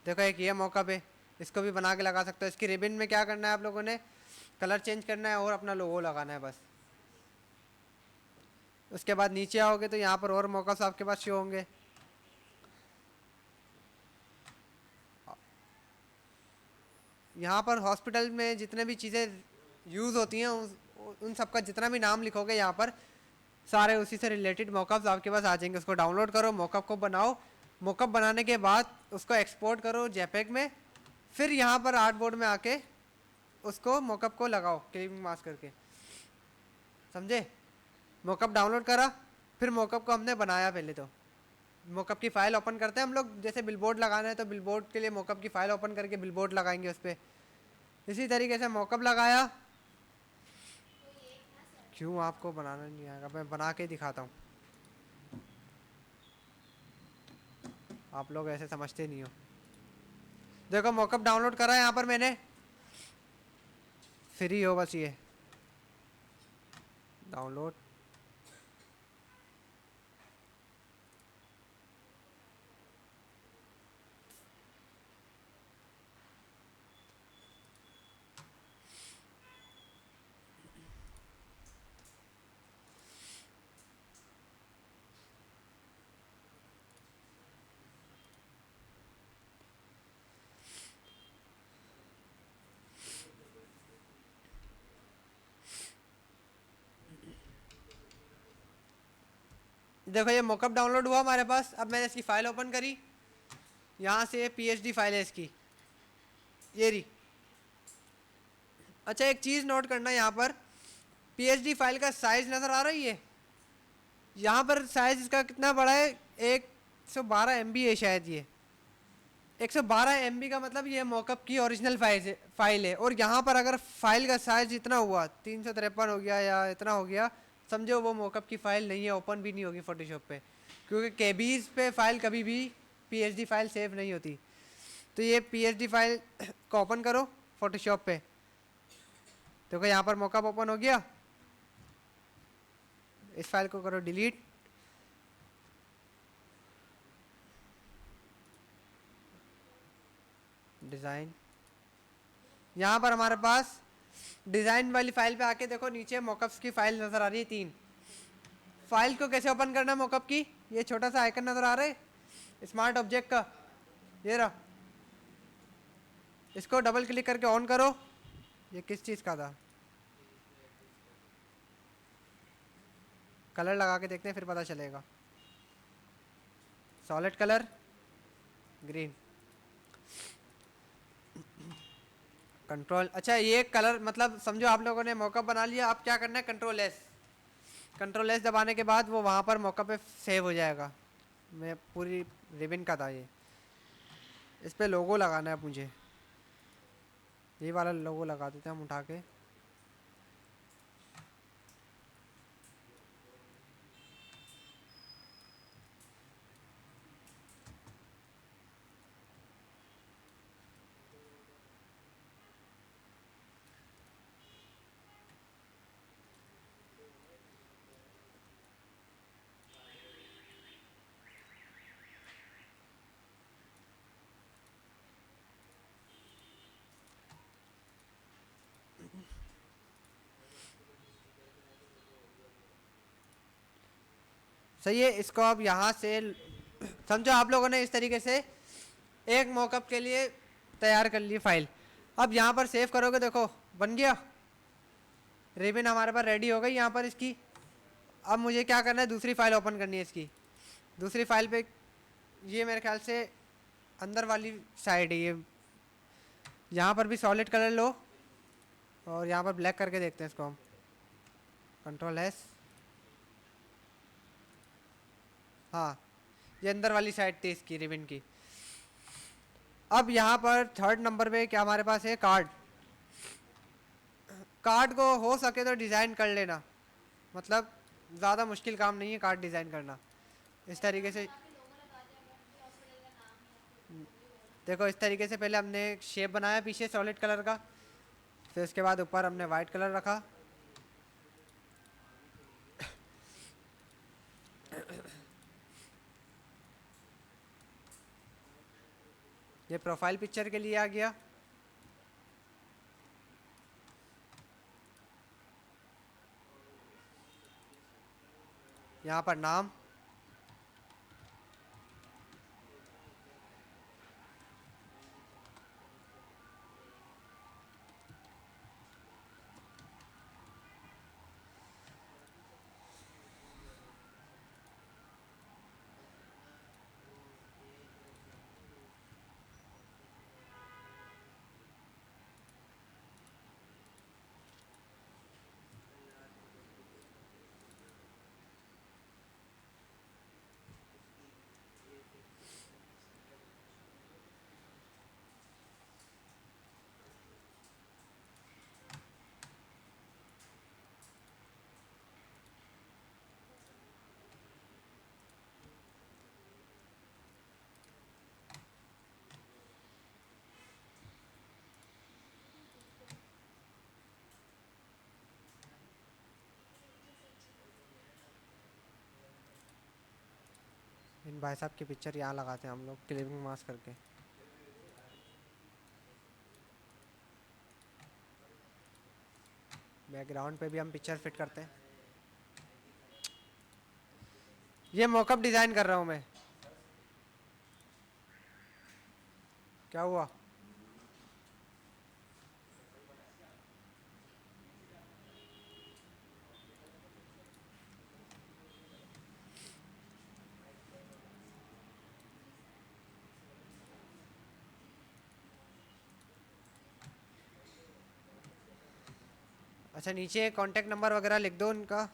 [SPEAKER 1] देखो एक ये मौका पे इसको भी बना के लगा सकते हो। इसकी रिबन में क्या करना है आप लोगों ने, कलर चेंज करना है और अपना लोगो लगाना है बस। उसके बाद नीचे आओगे तो यहाँ पर और मौकास आपके पास शो होंगे। यहाँ पर हॉस्पिटल में जितने भी चीज़ें यूज़ होती हैं उन सब का जितना भी नाम लिखोगे यहाँ पर सारे उसी से रिलेटेड मॉकअप्स आपके पास आ जाएंगे। उसको डाउनलोड करो, मॉकअप को बनाओ, मॉकअप बनाने के बाद उसको एक्सपोर्ट करो जेपेग में, फिर यहाँ पर आर्टबोर्ड में आके उसको मॉकअप को लगाओ क्लिपिंग मास्क करके। समझे? मॉकअप डाउनलोड करा, फिर मॉकअप को हमने बनाया। पहले तो मॉकअप की फ़ाइल ओपन करते हैं हम लोग, जैसे बिलबोर्ड लगाना है तो बिलबोर्ड के लिए मॉकअप की फ़ाइल ओपन करके बिलबोर्ड लगाएंगे उस पर। इसी तरीके से मॉकअप लगाया। क्यों आपको बनाना नहीं आएगा? मैं बना के दिखाता हूँ, आप लोग ऐसे समझते नहीं हो। देखो मॉकअप डाउनलोड करा है यहाँ पर मैंने, फ्री हो बस ये डाउनलोड। देखो ये मॉकअप डाउनलोड हुआ हमारे पास। अब मैंने इसकी फ़ाइल ओपन करी, यहाँ से पीएचडी फाइल है इसकी, ये रही। अच्छा एक चीज़ नोट करना, यहाँ पर पीएचडी फाइल का साइज़ नज़र आ रही है। यहाँ पर साइज़ इसका कितना बड़ा है, 112 MB है शायद। ये 112 MB का मतलब ये मॉकअप की ओरिजिनल फाइल है। और यहाँ पर अगर फाइल का साइज़ इतना हुआ, 353 हो गया या इतना हो गया, समझो वो मॉकअप की फ़ाइल नहीं है, ओपन भी नहीं होगी फोटोशॉप पे, क्योंकि केबीज पे फाइल कभी भी पीएचडी फाइल सेव नहीं होती। तो ये पीएचडी फाइल को ओपन करो फोटोशॉप पे। देखो यहाँ पर मॉकअप ओपन हो गया। इस फाइल को करो डिलीट। डिज़ाइन, यहाँ पर हमारे पास डिज़ाइन वाली फाइल पे आके देखो नीचे मॉकअप्स की फाइल नज़र आ रही है 3। फाइल को कैसे ओपन करना है मॉकअप की, ये छोटा सा आइकन नज़र आ रहा है स्मार्ट ऑब्जेक्ट का, ये रहा। इसको डबल क्लिक करके ऑन करो। ये किस चीज़ का था, कलर लगा के देखते हैं फिर पता चलेगा। Solid colour green, control. अच्छा ये कलर मतलब समझो आप लोगों ने मॉकअप बना लिया, अब क्या करना है, कंट्रोल एस। कंट्रोल एस दबाने के बाद वो वहाँ पर मौका पे सेव हो जाएगा। मैं पूरी रिबन का था ये। इस पे लोगो लगाना है मुझे, ये वाला लोगो लगा देते हैं हम उठा के। सही है, इसको अब यहाँ से समझो आप लोगों ने इस तरीके से एक मॉकअप के लिए तैयार कर ली फाइल। अब यहाँ पर सेव करोगे, देखो बन गया, रिबन हमारे पास रेडी हो गई यहाँ पर इसकी। अब मुझे क्या करना है, दूसरी फाइल ओपन करनी है इसकी। दूसरी फाइल पे ये मेरे ख्याल से अंदर वाली साइड है ये, यहाँ पर भी सॉलिड कलर लो और यहाँ पर ब्लैक करके देखते हैं इसको हम। कंट्रोल एस, हाँ ये अंदर वाली साइड थी इसकी रिबन की। अब यहाँ पर थर्ड नंबर पे क्या हमारे पास है, कार्ड। कार्ड को हो सके तो डिज़ाइन कर लेना, मतलब ज़्यादा मुश्किल काम नहीं है कार्ड डिज़ाइन करना। इस तरीके से देखो, इस तरीके से पहले हमने शेप बनाया पीछे सॉलिड कलर का, फिर उसके बाद ऊपर हमने वाइट कलर रखा। ये प्रोफाइल पिक्चर के लिए आ गया। यहाँ पर नाम, इन भाई साहब की पिक्चर यहाँ लगाते हैं हम लोग क्लिपिंग मास्क करके। बैकग्राउंड पे भी हम पिक्चर फिट करते हैं। ये मॉकअप डिज़ाइन कर रहा हूँ मैं। क्या हुआ, अच्छा नीचे कांटेक्ट नंबर वगैरह लिख दो उनका।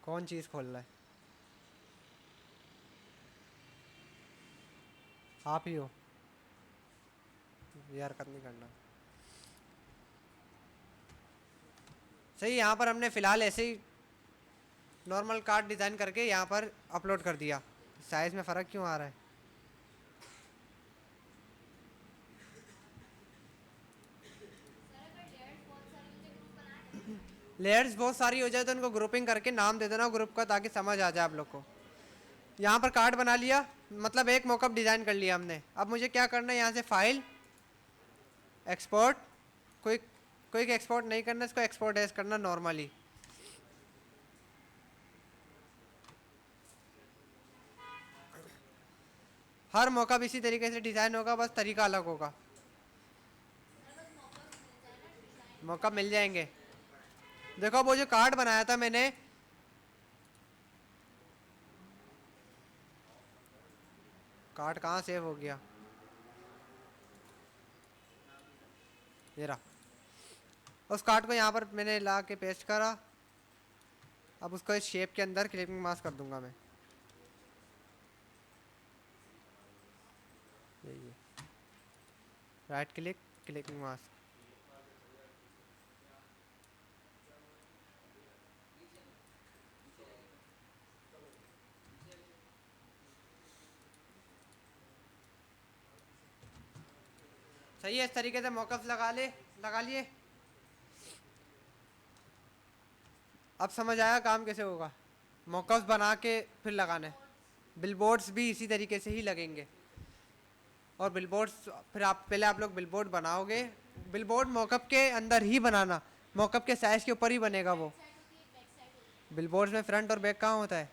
[SPEAKER 1] कौन चीज़ खोल रहा है, आप ही हो, ये हरकत नहीं करना। सही, यहाँ पर हमने फ़िलहाल ऐसे ही नॉर्मल कार्ड डिज़ाइन करके यहाँ पर अपलोड कर दिया। साइज़ में फ़र्क क्यों आ रहा है, लेयर्स बहुत सारी हो जाए तो उनको ग्रुपिंग करके नाम दे देना ग्रुप का, ताकि समझ आ जाए आप लोग को। यहाँ पर कार्ड बना लिया, मतलब एक मॉकअप डिज़ाइन कर लिया हमने। अब मुझे क्या करना है, यहाँ से file export, quick quick export नहीं करना, इसको एक्सपोर्ट एज करना नॉर्मली। हर मॉकअप इसी तरीके से डिज़ाइन होगा, बस तरीका अलग होगा। मॉकअप मिल जाएंगे। देखो वो जो कार्ड बनाया था मैंने, कार्ड कहाँ सेव हो गया, ये रहा। उस कार्ड को यहाँ पर मैंने ला के पेस्ट करा। अब उसको इस शेप के अंदर क्लिपिंग मास्क कर दूंगा मैं, यही है, राइट क्लिक, क्लिपिंग मास्क। सही है, इस तरीके से मॉकअप्स लगा लिए। अब समझ आया काम कैसे होगा। मॉकअप्स बना के फिर लगाना है। बिलबोर्ड्स भी इसी तरीके से ही लगेंगे। और बिलबोर्ड्स फिर पहले आप लोग बिलबोर्ड बनाओगे। बिलबोर्ड मॉकअप के अंदर ही बनाना, मॉकअप के साइज के ऊपर ही बनेगा वो। बिलबोर्ड्स में फ्रंट और बैक कहाँ होता है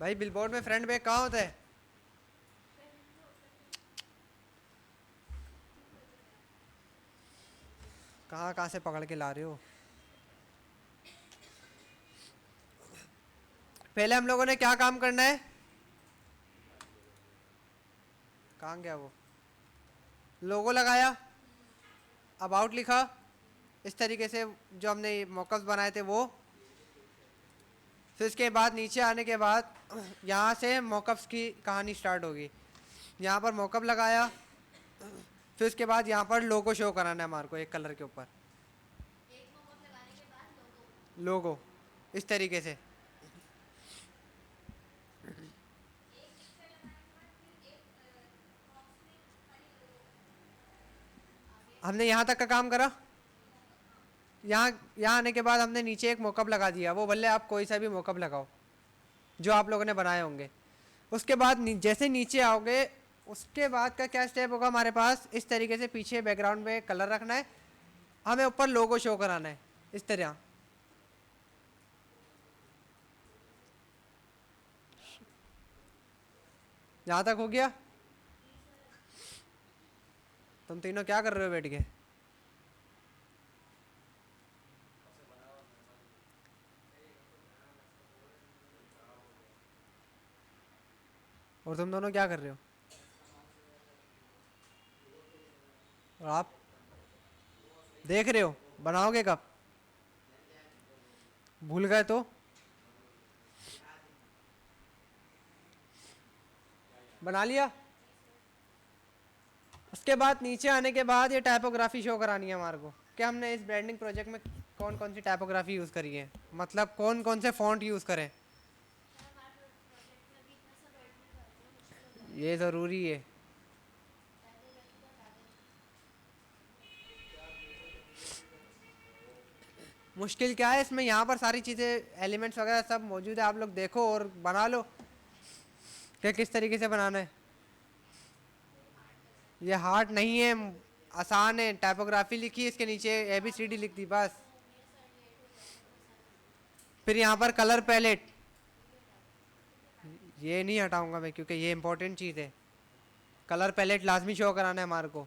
[SPEAKER 1] भाई? बिलबोर्ड में फ्रंट बैक कहाँ होता है? कहाँ कहाँ से पकड़ के ला रहे हो? पहले हम लोगों ने क्या काम करना है, कहाँ गया वो, लोगो लगाया, अबाउट लिखा, इस तरीके से जो हमने मॉकअप्स बनाए थे वो। फिर इसके बाद नीचे आने के बाद यहाँ से मॉकअप्स की कहानी स्टार्ट होगी। यहाँ पर मॉकअप लगाया, फिर उसके बाद यहाँ पर लोगो शो कराना है हमारे को एक कलर के ऊपर, लोगो इस तरीके से। हमने यहाँ तक का काम करा। यहाँ आने के बाद हमने नीचे एक मॉकअप लगा दिया, वो भले आप कोई सा भी मॉकअप लगाओ जो आप लोगों ने बनाए होंगे। उसके बाद जैसे नीचे आओगे, उसके बाद का क्या स्टेप होगा हमारे पास, इस तरीके से पीछे बैकग्राउंड में कलर रखना है, हमें ऊपर लोगो शो कराना है इस तरह। यहाँ तक हो गया? तुम तीनों क्या कर रहे हो बैठ के? और तुम दोनों क्या कर रहे हो? और आप देख रहे हो? बनाओगे कब? भूल गए तो? बना लिया। उसके बाद नीचे आने के बाद ये टाइपोग्राफी शो करानी है हमारे को, कि हमने इस ब्रांडिंग प्रोजेक्ट में कौन कौन सी टाइपोग्राफी यूज़ करी है, मतलब कौन कौन से फॉन्ट यूज़ करें। ये ज़रूरी है। मुश्किल क्या है इसमें, यहाँ पर सारी चीज़ें एलिमेंट्स वगैरह सब मौजूद है, आप लोग देखो और बना लो कि किस तरीके से बनाना है। ये हार्ड नहीं है, आसान है। टाइपोग्राफी लिखी, इसके नीचे ABCD लिख दी बस। फिर यहाँ पर कलर पैलेट, ये नहीं हटाऊंगा मैं क्योंकि ये इंपॉर्टेंट चीज़ है। कलर पैलेट लाजमी शो कराना है हमारे को।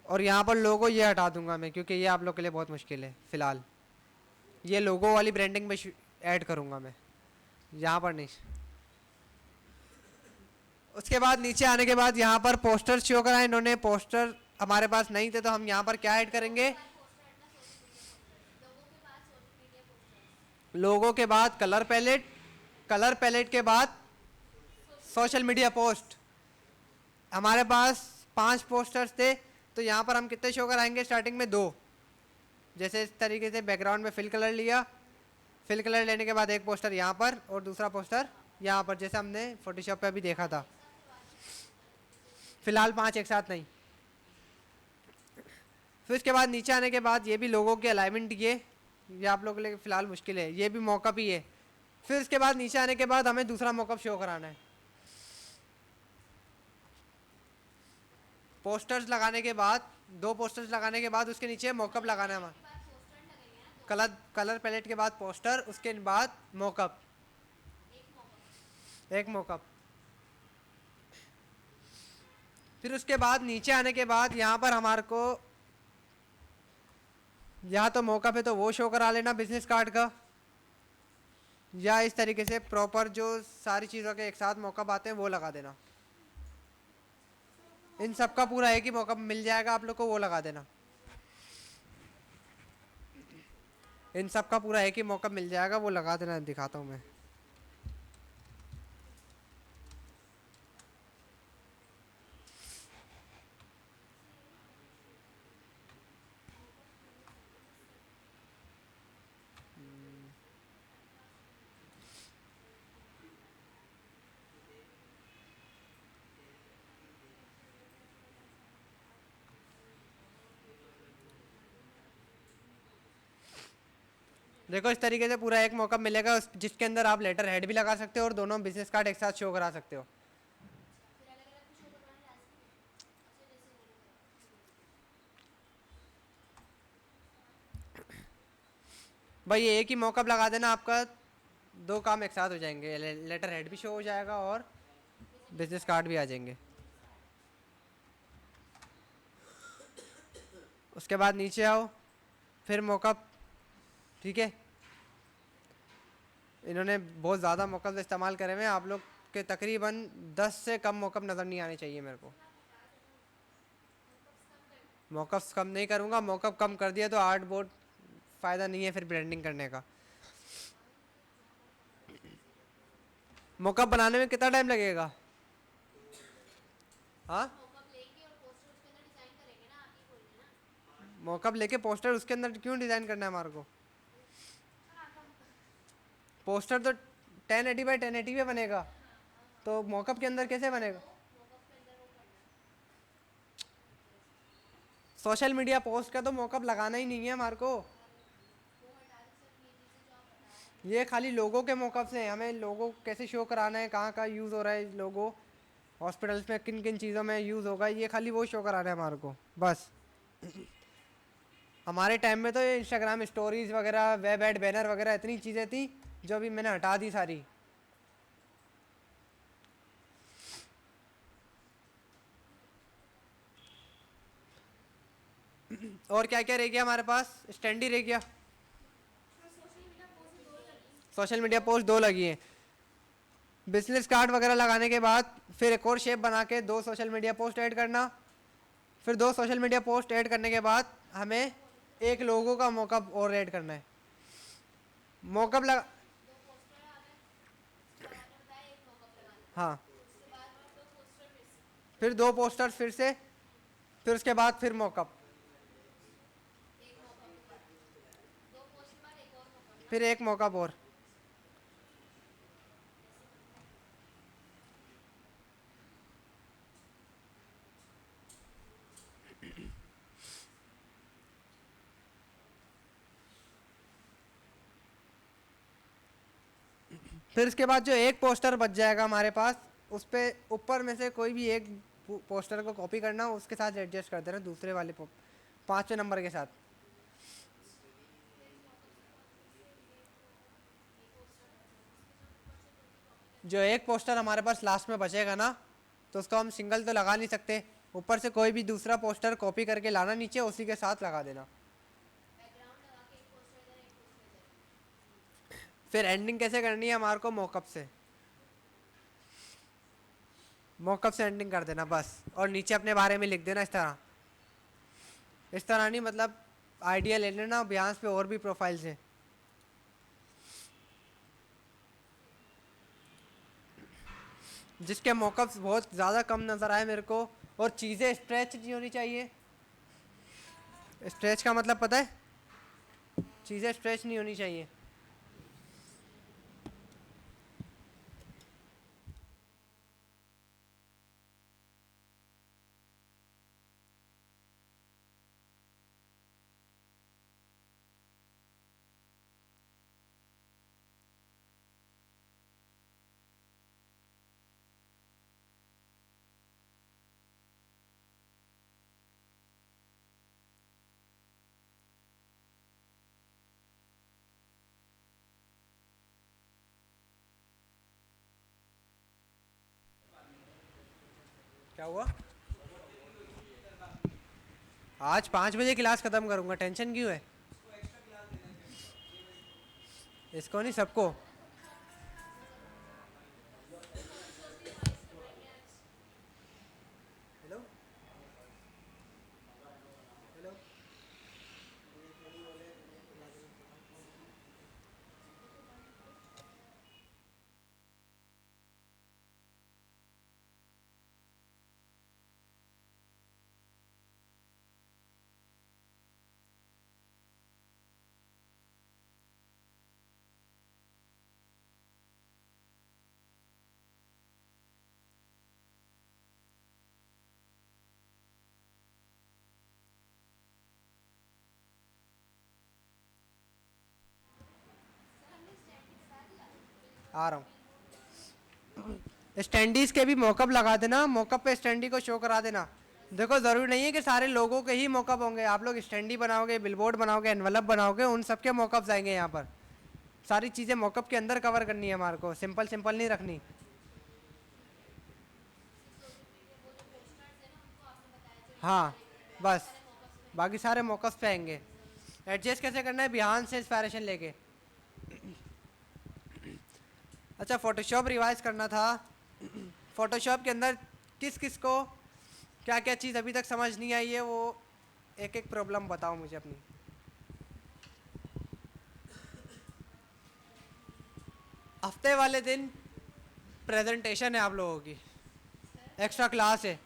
[SPEAKER 1] और यहाँ पर लोगो ये हटा दूंगा मैं क्योंकि ये आप लोग के लिए बहुत मुश्किल है फिलहाल। ये लोगो वाली ब्रांडिंग में ऐड करूँगा मैं, यहाँ पर नहीं। उसके बाद नीचे आने के बाद यहाँ पर पोस्टर शो करा, इन्होंने पोस्टर हमारे पास नहीं थे तो हम यहाँ पर क्या ऐड करेंगे, लोगो के बाद कलर पैलेट, कलर पैलेट के बाद सोशल मीडिया पोस्ट। हमारे पास 5 पोस्टर्स थे तो यहाँ पर हम कितने शो कराएंगे, स्टार्टिंग में 2। जैसे इस तरीके से बैकग्राउंड में फिल कलर लिया, फिल कलर लेने के बाद एक पोस्टर यहाँ पर और दूसरा पोस्टर यहाँ पर, जैसे हमने फोटोशॉप पे अभी देखा था। फिलहाल 5 एक साथ नहीं। फिर उसके बाद नीचे आने के बाद ये भी लोगों के अलाइनमेंट किए, ये आप लोगों के लिए फ़िलहाल मुश्किल है, ये भी मॉकअप ही है। फिर उसके बाद नीचे आने के बाद हमें दूसरा मॉकअप शो कराना है। पोस्टर्स लगाने के बाद, 2 पोस्टर्स लगाने के बाद उसके नीचे मॉकअप लगाना है हमारा। कलर पैलेट के बाद पोस्टर, उसके बाद मॉकअप, एक मॉकअप। फिर उसके बाद नीचे आने के बाद यहाँ पर हमारे को, या तो मॉकअप है तो वो शो करा लेना बिजनेस कार्ड का, या इस तरीके से प्रॉपर जो सारी चीज़ों के एक साथ मॉकअप आते हैं वो लगा देना। इन सब का पूरा एक ही मॉकअप मिल जाएगा आप लोग को, वो लगा देना। इन सब का पूरा एक ही मॉकअप मिल जाएगा, वो लगा देना। दिखाता हूँ मैं। देखो इस तरीके से पूरा एक मॉकअप मिलेगा, जिसके अंदर आप लेटर हेड भी लगा सकते हो और दोनों बिजनेस कार्ड एक साथ शो करा सकते हो। भाई ये एक ही मॉकअप लगा देना, आपका 2 काम एक साथ हो जाएंगे, लेटर हेड भी शो हो जाएगा और बिजनेस कार्ड भी आ जाएंगे। उसके बाद नीचे आओ, फिर मॉकअप, ठीक है। इन्होंने बहुत ज़्यादा मॉकअप इस्तेमाल करे हुए हैं, आप लोग के तकरीबन 10 से कम मॉकअप नज़र नहीं आने चाहिए मेरे को। मॉकअप्स कम नहीं करूँगा, मॉकअप कम कर दिया तो आर्ट बोर्ड फ़ायदा नहीं है फिर ब्रांडिंग करने का। मॉकअप बनाने में कितना टाइम लगेगा? हाँ, मॉकअप लेके पोस्टर उसके अंदर क्यों डिज़ाइन करना है हमारे को? पोस्टर तो 1080x1080 पे बनेगा, तो मॉकअप के अंदर कैसे बनेगा? सोशल मीडिया पोस्ट का तो मॉकअप लगाना ही नहीं है हमारे को। ये खाली लोगों के मॉकअप से, हमें लोगो कैसे शो कराना है, कहाँ कहाँ यूज़ हो रहा है लोगो, हॉस्पिटल्स में किन किन चीज़ों में यूज़ होगा, ये खाली वो शो कराना है हमारे को बस। हमारे टाइम में तो ये इंस्टाग्राम स्टोरीज वगैरह, वेब एड, बैनर वगैरह इतनी चीज़ें थी जो अभी मैंने हटा दी सारी। और क्या क्या रह गया हमारे पास? स्टैंडी रह गया। सोशल मीडिया पोस्ट 2 लगी हैं। बिजनेस कार्ड वगैरह लगाने के बाद फिर एक और शेप बना के 2 सोशल मीडिया पोस्ट ऐड करना। फिर 2 सोशल मीडिया पोस्ट ऐड करने के बाद हमें एक लोगों का मॉकअप और ऐड करना है। मॉकअप लगा, हाँ, फिर 2 पोस्टर्स फिर से, फिर उसके बाद फिर मॉकअप, फिर एक मॉकअप और। फिर इसके बाद जो एक पोस्टर बच जाएगा हमारे पास, उस पर ऊपर में से कोई भी एक पोस्टर को कॉपी करना, उसके साथ एडजस्ट कर देना दूसरे वाले 5वें नंबर के साथ। जो एक पोस्टर हमारे पास लास्ट में बचेगा ना, तो उसको हम सिंगल तो लगा नहीं सकते, ऊपर से कोई भी दूसरा पोस्टर कॉपी करके लाना नीचे, उसी के साथ लगा देना। फिर एंडिंग कैसे करनी है हमारे को? मॉकअप से, मॉकअप से एंडिंग कर देना बस, और नीचे अपने बारे में लिख देना इस तरह। इस तरह नहीं, मतलब आइडिया ले लेना, बिहांस पे और भी प्रोफाइल्स हैं। जिसके मॉकअप्स बहुत ज़्यादा कम नज़र आए मेरे को, और चीज़ें स्ट्रेच नहीं होनी चाहिए। स्ट्रेच का मतलब पता है? चीज़ें स्ट्रेच नहीं होनी चाहिए। क्या हुआ? आज 5 बजे क्लास ख़त्म करूँगा, टेंशन क्यों है? इसको नहीं, सबको। Hello hello. आ रहा हूँ। स्टैंडीज के भी मॉकअप लगा देना, मॉकअप पे स्टैंडी को शो करा देना। देखो, ज़रूरी नहीं है कि सारे लोगों के ही मॉकअप होंगे। आप लोग स्टैंडी बनाओगे, बिलबोर्ड बनाओगे, एनवलप बनाओगे, उन सबके मॉकअप्स आएंगे यहाँ पर। सारी चीज़ें मॉकअप के अंदर कवर करनी है हमारे को, सिंपल सिंपल नहीं रखनी। हाँ, बस बाकी सारे मॉकअप्स पे आएंगे। एडजस्ट कैसे करना है? बिहान से इंस्पायरेशन लेके। अच्छा, फोटोशॉप रिवाइज करना था। फोटोशॉप के अंदर किस किस को क्या क्या चीज़ अभी तक समझ नहीं आई है, वो एक एक प्रॉब्लम बताओ मुझे अपनी। हफ्ते वाले दिन प्रेजेंटेशन है आप लोगों की, एक्स्ट्रा क्लास है।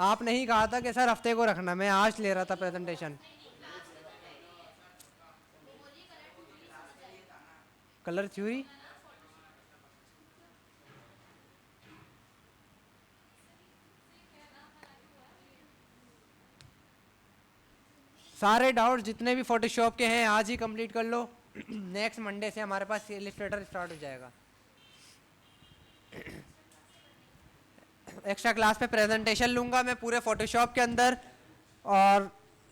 [SPEAKER 1] आप नहीं कहा था कि सर हफ्ते को रखना, मैं आज ले रहा था प्रेजेंटेशन। Colour theory? सारे डाउट जितने भी फोटोशॉप के हैं आज ही कंप्लीट कर लो। नेक्स्ट मंडे से हमारे पास इलिस्ट्रेटर स्टार्ट हो जाएगा। एक्स्ट्रा क्लास पे प्रेजेंटेशन लूँगा मैं पूरे फोटोशॉप के अंदर, और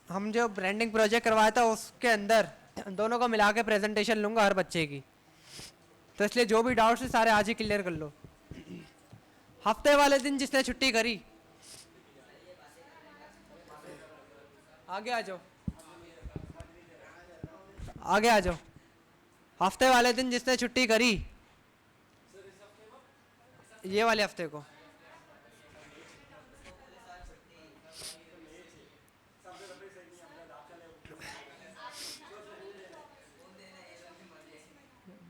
[SPEAKER 1] हम जो ब्रांडिंग प्रोजेक्ट करवाया था उसके अंदर दोनों को मिला के प्रेजेंटेशन लूँगा हर बच्चे की। तो इसलिए जो भी डाउट्स है सारे आज ही क्लियर कर लो। हफ्ते वाले दिन जिसने छुट्टी करी, आगे आ जाओ, आगे आ जाओ। हफ्ते वाले दिन जिसने छुट्टी करी, ये वाले हफ्ते को,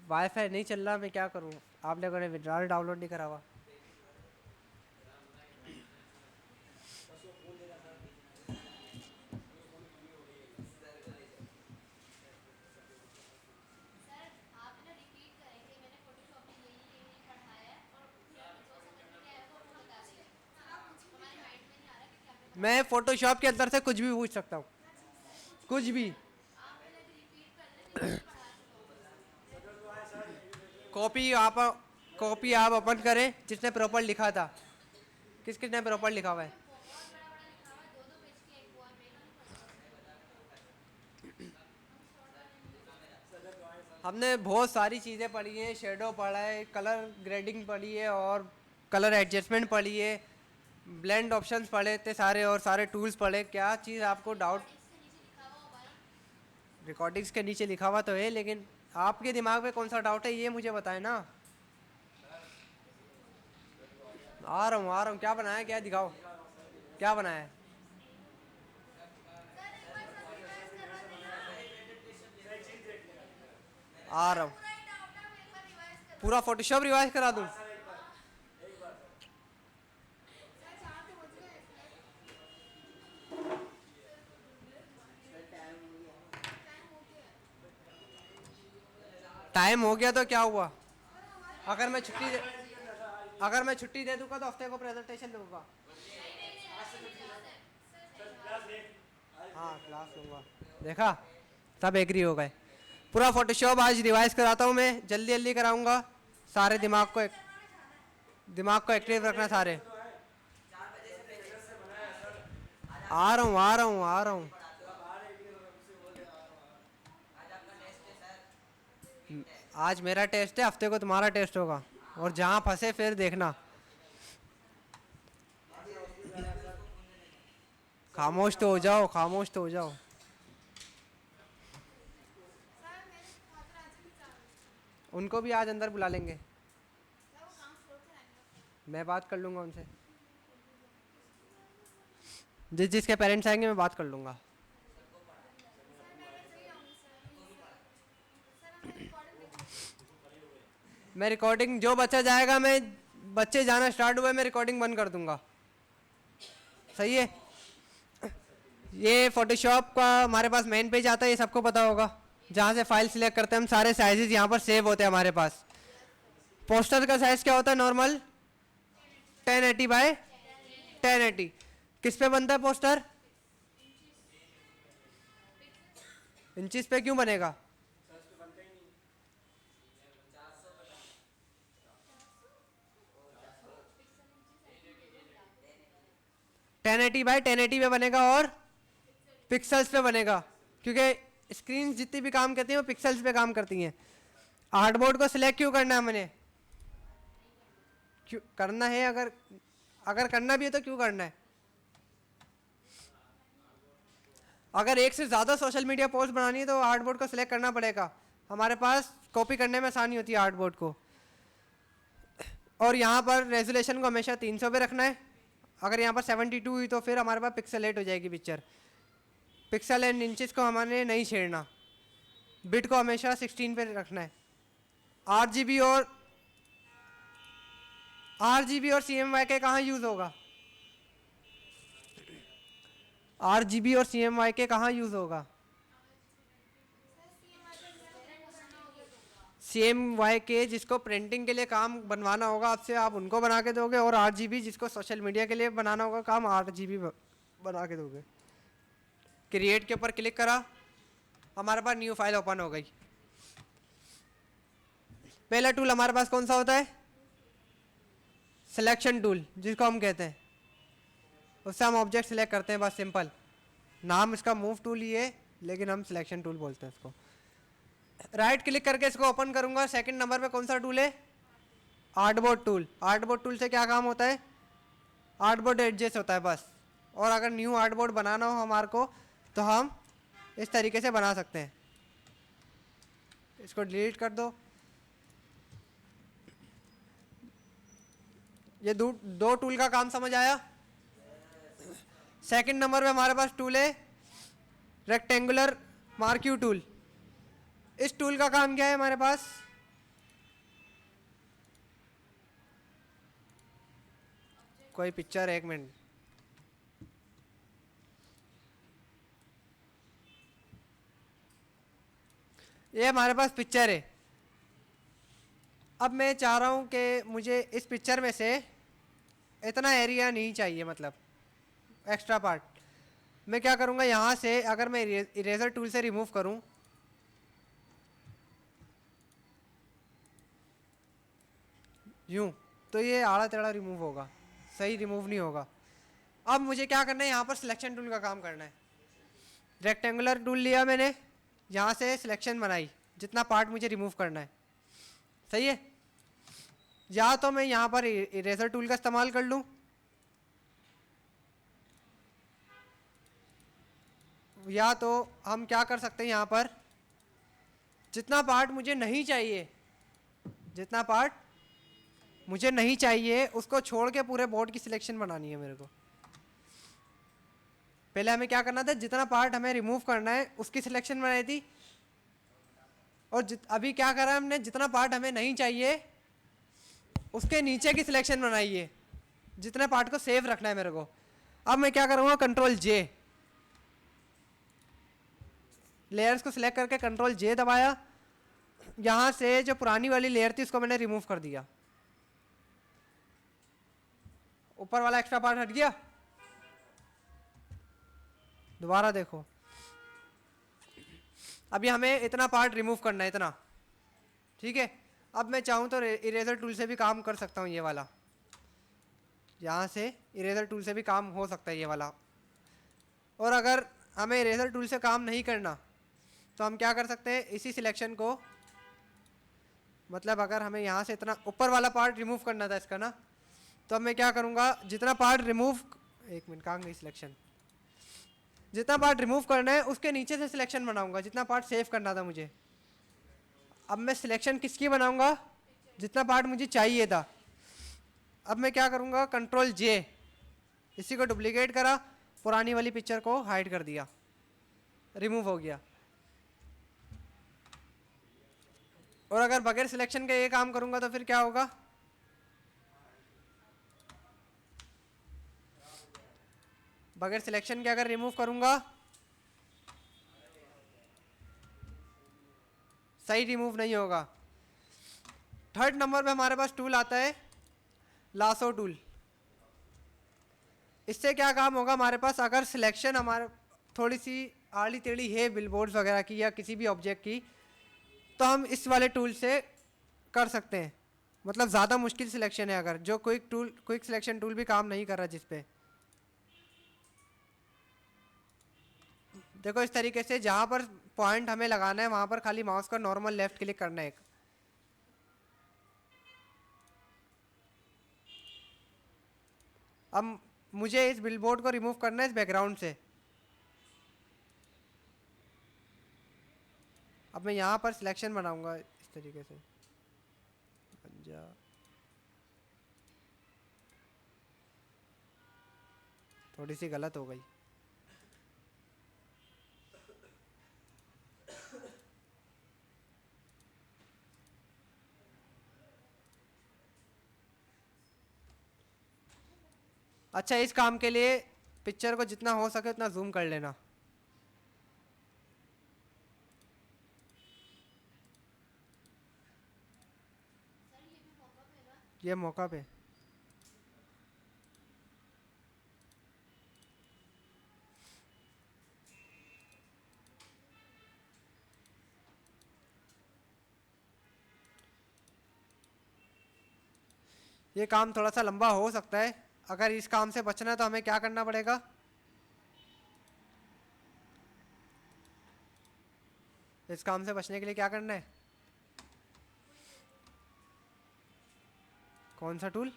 [SPEAKER 1] वाईफाई नहीं चल रहा, मैं क्या करूँ? आप लोगों ने विड्रॉल डाउनलोड नहीं करा हुआ। मैं फोटोशॉप के अंदर से कुछ भी पूछ सकता हूँ, कुछ भी। कॉपी आप कॉपी आप ओपन करें जिसने प्रॉपर लिखा था। किस किसने प्रॉपर लिखा हुआ है? हमने बहुत सारी चीज़ें पढ़ी हैं, शेडो पढ़ा है, कलर ग्रेडिंग पढ़ी है, और कलर एडजस्टमेंट पढ़ी है, ब्लेंड ऑप्शंस पढ़े थे सारे, और सारे टूल्स पढ़े। क्या चीज़ आपको डाउट? रिकॉर्डिंग्स के नीचे लिखा हुआ तो है, लेकिन आपके दिमाग में कौन सा डाउट है ये मुझे बताएं ना। आ रहा हूँ, आ रहा हूँ। क्या बनाया, क्या दिखाओ, क्या बनाया है? आ रहा हूँ। पूरा फोटोशॉप रिवाइज करा दूँ? टाइम हो गया तो क्या हुआ? अगर मैं छुट्टी दे अगर मैं छुट्टी दे दूंगा तो हफ्ते को प्रेजेंटेशन दूंगा। हाँ, क्लास लूंगा। देखा, सब एग्री हो गए। पूरा फोटोशॉप आज रिवाइज कराता हूँ मैं, जल्दी जल्दी कराऊंगा। सारे दिमाग को एक्टिव रखना सारे। आ रहा हूँ, आ रहा हूँ, आ रहा हूँ। आज मेरा टेस्ट है, हफ्ते को तुम्हारा टेस्ट होगा। और जहाँ फंसे फिर देखना। खामोश तो हो जाओ, खामोश तो हो जाओ। उनको भी आज अंदर बुला लेंगे, मैं बात कर लूँगा उनसे। जिस जिसके पेरेंट्स आएंगे मैं बात कर लूँगा। मैं रिकॉर्डिंग, जो बच्चा जाएगा, मैं बच्चे जाना स्टार्ट हुए मैं रिकॉर्डिंग बंद कर दूंगा। सही है। ये फोटोशॉप का हमारे पास मेन पेज आता है, ये सबको पता होगा, जहाँ से फाइल सिलेक्ट करते हैं हम, सारे साइजेस यहाँ पर सेव होते हैं हमारे पास। पोस्टर का साइज क्या होता है नॉर्मल? 1080 बाय 1080। किस पे बनता है पोस्टर? इंचिस पे क्यों बनेगा? 1080 बाय 1080 पे बनेगा और पिक्सल्स पे बनेगा, क्योंकि स्क्रीन जितनी भी काम करती हैं वो पिक्सल्स पे काम करती हैं। हार्डबोर्ड को सिलेक्ट क्यों करना है हमने? क्यों करना है? अगर करना भी है तो क्यों करना है? अगर एक से ज़्यादा सोशल मीडिया पोस्ट बनानी है तो हार्डबोर्ड को सिलेक्ट करना पड़ेगा। हमारे पास कॉपी करने में आसानी होती है हार्डबोर्ड को। और यहाँ पर रेजोल्यूशन को हमेशा 300 पे रखना है। अगर यहाँ पर 72 हुई तो फिर हमारे पास पिक्सलेट हो जाएगी पिक्चर। पिक्सल एंड इंचेस को हमारे नहीं छेड़ना। बिट को हमेशा 16 पे रखना है। RGB और CMYK कहाँ यूज़ होगा? RGB और CMYK कहाँ यूज़ होगा? CMYK जिसको प्रिंटिंग के लिए काम बनवाना होगा आपसे, आप उनको बना के दोगे, और RGB जिसको सोशल मीडिया के लिए बनाना होगा काम, RGB बना के दोगे। क्रिएट के ऊपर क्लिक करा, हमारे पास न्यू फाइल ओपन हो गई। पहला टूल हमारे पास कौन सा होता है? सिलेक्शन टूल जिसको हम कहते हैं। उससे हम ऑब्जेक्ट सिलेक्ट करते हैं, बस सिंपल। नाम इसका मूव टूल ही है, लेकिन हम सिलेक्शन टूल बोलते हैं इसको। राइट क्लिक करके इसको ओपन करूंगा। सेकंड नंबर पे कौन सा टूल है? Artboard tool. आर्टबोर्ड टूल से क्या काम होता है? आर्टबोर्ड एडजस्ट होता है बस। और अगर न्यू आर्टबोर्ड बनाना हो हमारे को तो हम इस तरीके से बना सकते हैं। इसको डिलीट कर दो। ये दो टूल का काम समझ आया। सेकंड नंबर पे हमारे पास टूल है रेक्टेंगुलर मार्क्यू टूल। इस टूल का काम क्या है हमारे पास? कोई पिक्चर, एक मिनट। ये हमारे पास पिक्चर है। अब मैं चाह रहा हूँ कि मुझे इस पिक्चर में से इतना एरिया नहीं चाहिए, मतलब एक्स्ट्रा पार्ट। मैं क्या करूँगा, यहाँ से अगर मैं इरेजर टूल से रिमूव करूँ, यूँ, तो ये आड़ा टेढ़ा रिमूव होगा, सही रिमूव नहीं होगा। अब मुझे क्या करना है, यहाँ पर सिलेक्शन टूल का काम करना है। रेक्टेंगुलर टूल लिया मैंने, यहाँ से सिलेक्शन बनाई, जितना पार्ट मुझे रिमूव करना है। सही है। या तो मैं यहाँ पर इरेजर टूल का इस्तेमाल कर लूँ, या तो हम क्या कर सकते हैं, यहाँ पर जितना पार्ट मुझे नहीं चाहिए, जितना पार्ट मुझे नहीं चाहिए उसको छोड़ के पूरे बोर्ड की सिलेक्शन बनानी है मेरे को। पहले हमें क्या करना था, जितना पार्ट हमें रिमूव करना है उसकी सिलेक्शन बनाई थी, और अभी क्या करा हमने, जितना पार्ट हमें नहीं चाहिए उसके नीचे की सिलेक्शन बनाई है, जितने पार्ट को सेव रखना है मेरे को। अब मैं क्या करूँगा, Ctrl+J, लेयर्स को सिलेक्ट करके Ctrl+J दबाया। यहाँ से जो पुरानी वाली लेयर थी उसको मैंने रिमूव कर दिया। ऊपर वाला एक्स्ट्रा पार्ट हट गया। दोबारा देखो, अभी हमें इतना पार्ट रिमूव करना है, इतना। ठीक है। अब मैं चाहूँ तो इरेजर टूल से भी काम कर सकता हूँ, ये वाला। यहाँ से इरेजर टूल से भी काम हो सकता है, ये वाला। और अगर हमें इरेजर टूल से काम नहीं करना तो हम क्या कर सकते हैं, इसी सिलेक्शन को मतलब अगर हमें यहाँ से इतना ऊपर वाला पार्ट रिमूव करना था इसका ना, तो अब मैं क्या करूँगा, जितना पार्ट रिमूव, एक मिनट कहाँ गई सिलेक्शन, जितना पार्ट रिमूव करना है उसके नीचे से सिलेक्शन बनाऊंगा, जितना पार्ट सेव करना था मुझे। अब मैं सिलेक्शन किसकी बनाऊंगा, जितना पार्ट मुझे चाहिए था। अब मैं क्या करूंगा, कंट्रोल जे, इसी को डुप्लीकेट करा, पुरानी वाली पिक्चर को हाइड कर दिया, रिमूव हो गया। और अगर बगैर सिलेक्शन के ये काम करूंगा तो फिर क्या होगा, बगैर सिलेक्शन के अगर रिमूव करूंगा सही रिमूव नहीं होगा। थर्ड नंबर पे हमारे पास टूल आता है लासो टूल। इससे क्या काम होगा, हमारे पास अगर सिलेक्शन हमारे थोड़ी सी आड़ी टेढ़ी है बिलबोर्ड्स वगैरह की या किसी भी ऑब्जेक्ट की, तो हम इस वाले टूल से कर सकते हैं। मतलब ज़्यादा मुश्किल सिलेक्शन है अगर, जो क्विक सिलेक्शन टूल भी काम नहीं कर रहा जिस पे, देखो इस तरीके से जहाँ पर पॉइंट हमें लगाना है वहाँ पर खाली माउस का नॉर्मल लेफ्ट क्लिक करना है। अब मुझे इस बिलबोर्ड को रिमूव करना है इस बैकग्राउंड से। अब मैं यहाँ पर सिलेक्शन बनाऊंगा इस तरीके से, बन जा, थोड़ी सी गलत हो गई। अच्छा, इस काम के लिए पिक्चर को जितना हो सके उतना जूम कर लेना। ये मौका पे ये काम थोड़ा सा लंबा हो सकता है। अगर इस काम से बचना है तो हमें क्या करना पड़ेगा, इस काम से बचने के लिए क्या करना है, कौन सा टूल,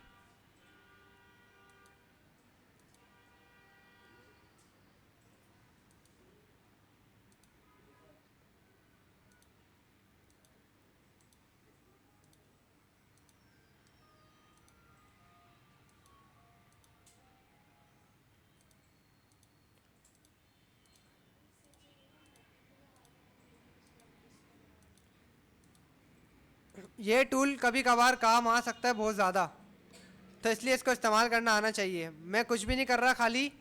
[SPEAKER 1] ये टूल कभी कभार काम आ सकता है बहुत ज़्यादा, तो इसलिए इसको इस्तेमाल करना आना चाहिए। मैं कुछ भी नहीं कर रहा, खाली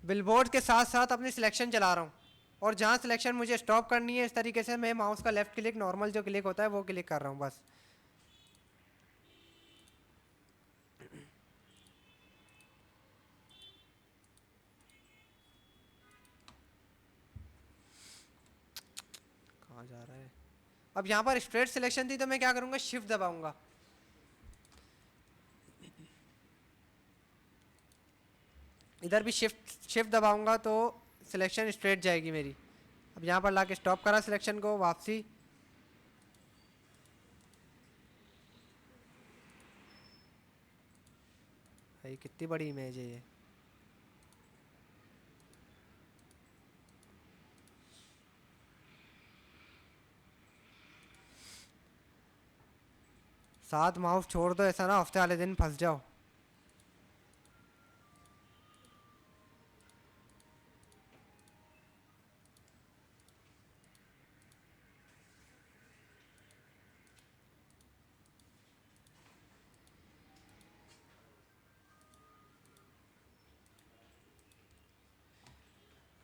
[SPEAKER 1] बिलबोर्ड के साथ साथ अपनी सिलेक्शन चला रहा हूँ, और जहाँ सिलेक्शन मुझे स्टॉप करनी है इस तरीके से मैं माउस का लेफ्ट क्लिक, नॉर्मल जो क्लिक होता है वो क्लिक कर रहा हूँ बस। कहाँ जा रहा है। अब यहाँ पर स्ट्रेट सिलेक्शन थी तो मैं क्या करूँगा, शिफ्ट दबाऊंगा, इधर भी शिफ्ट दबाऊंगा तो सिलेक्शन स्ट्रेट जाएगी मेरी। अब यहाँ पर लाके स्टॉप करा सिलेक्शन को, वापसी, भाई कितनी बड़ी इमेज है ये। साथ माउस छोड़ दो, ऐसा ना हफ्ते वाले दिन फंस जाओ।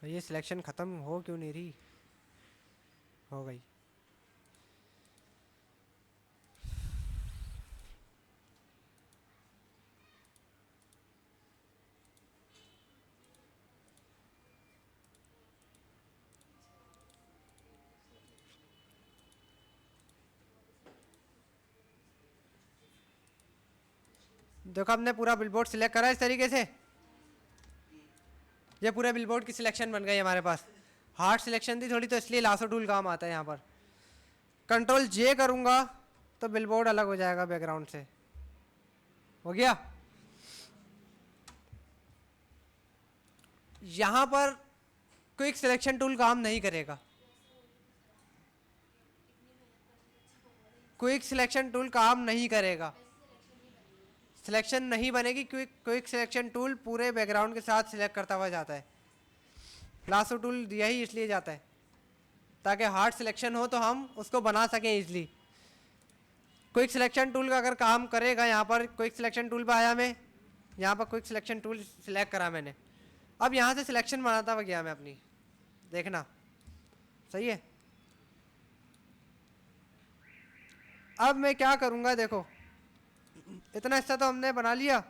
[SPEAKER 1] ये सिलेक्शन ख़त्म हो क्यों नहीं रही, हो गई। देखो हमने पूरा बिलबोर्ड सिलेक्ट करा इस तरीके से, ये पूरे बिलबोर्ड की सिलेक्शन बन गई हमारे पास। हार्ड सिलेक्शन थी थोड़ी तो इसलिए लासो टूल काम आता है यहाँ पर। कंट्रोल जे करूँगा तो बिलबोर्ड अलग हो जाएगा बैकग्राउंड से। हो गया। यहां पर क्विक सिलेक्शन टूल काम नहीं करेगा। क्विक सिलेक्शन टूल काम नहीं करेगा, सिलेक्शन नहीं बनेगी। क्विक सिलेक्शन टूल पूरे बैकग्राउंड के साथ सिलेक्ट करता हुआ जाता है। लासो टूल यही इसलिए जाता है ताकि हार्ड सिलेक्शन हो तो हम उसको बना सकें इजली। क्विक सिलेक्शन टूल का अगर काम करेगा, यहाँ पर क्विक सिलेक्शन टूल पर आया मैं, यहाँ पर क्विक सिलेक्शन टूल सिलेक्ट करा मैंने, अब यहाँ से सिलेक्शन बनाता हुआ गया मैं अपनी, देखना सही है। अब मैं क्या करूँगा, देखो इतना हिस्सा तो हमने बना लिया।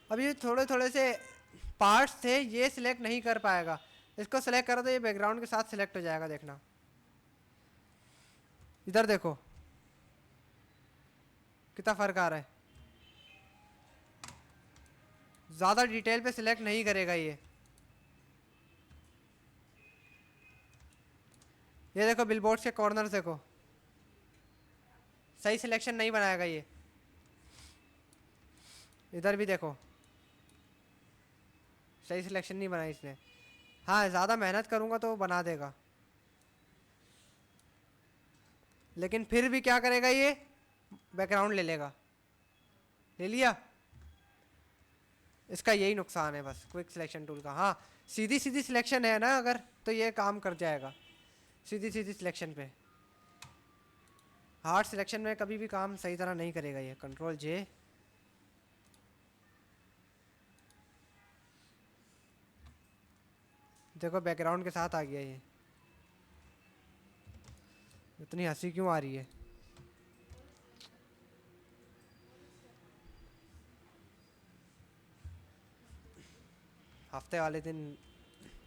[SPEAKER 1] अब ये थोड़े थोड़े से पार्ट्स थे, ये सिलेक्ट नहीं कर पाएगा। इसको सिलेक्ट करो तो ये बैकग्राउंड के साथ सिलेक्ट हो जाएगा। देखना इधर देखो कितना फर्क आ रहा है। ज़्यादा डिटेल पे सिलेक्ट नहीं करेगा ये देखो बिलबोर्ड के कॉर्नर देखो, सही सिलेक्शन नहीं बनाएगा ये। इधर भी देखो सही सिलेक्शन नहीं बनाई इसने। हाँ ज़्यादा मेहनत करूँगा तो बना देगा, लेकिन फिर भी क्या करेगा ये, बैकग्राउंड ले लेगा। ले लिया, इसका यही नुकसान है बस क्विक सिलेक्शन टूल का। हाँ सीधी सीधी सिलेक्शन है ना अगर, तो ये काम कर जाएगा सीधी सीधी सिलेक्शन पे। हार्ड सिलेक्शन में कभी भी काम सही तरह नहीं करेगा ये। कंट्रोल जे, देखो बैकग्राउंड के साथ आ गया ये। इतनी हंसी क्यों आ रही है? हफ्ते वाले दिन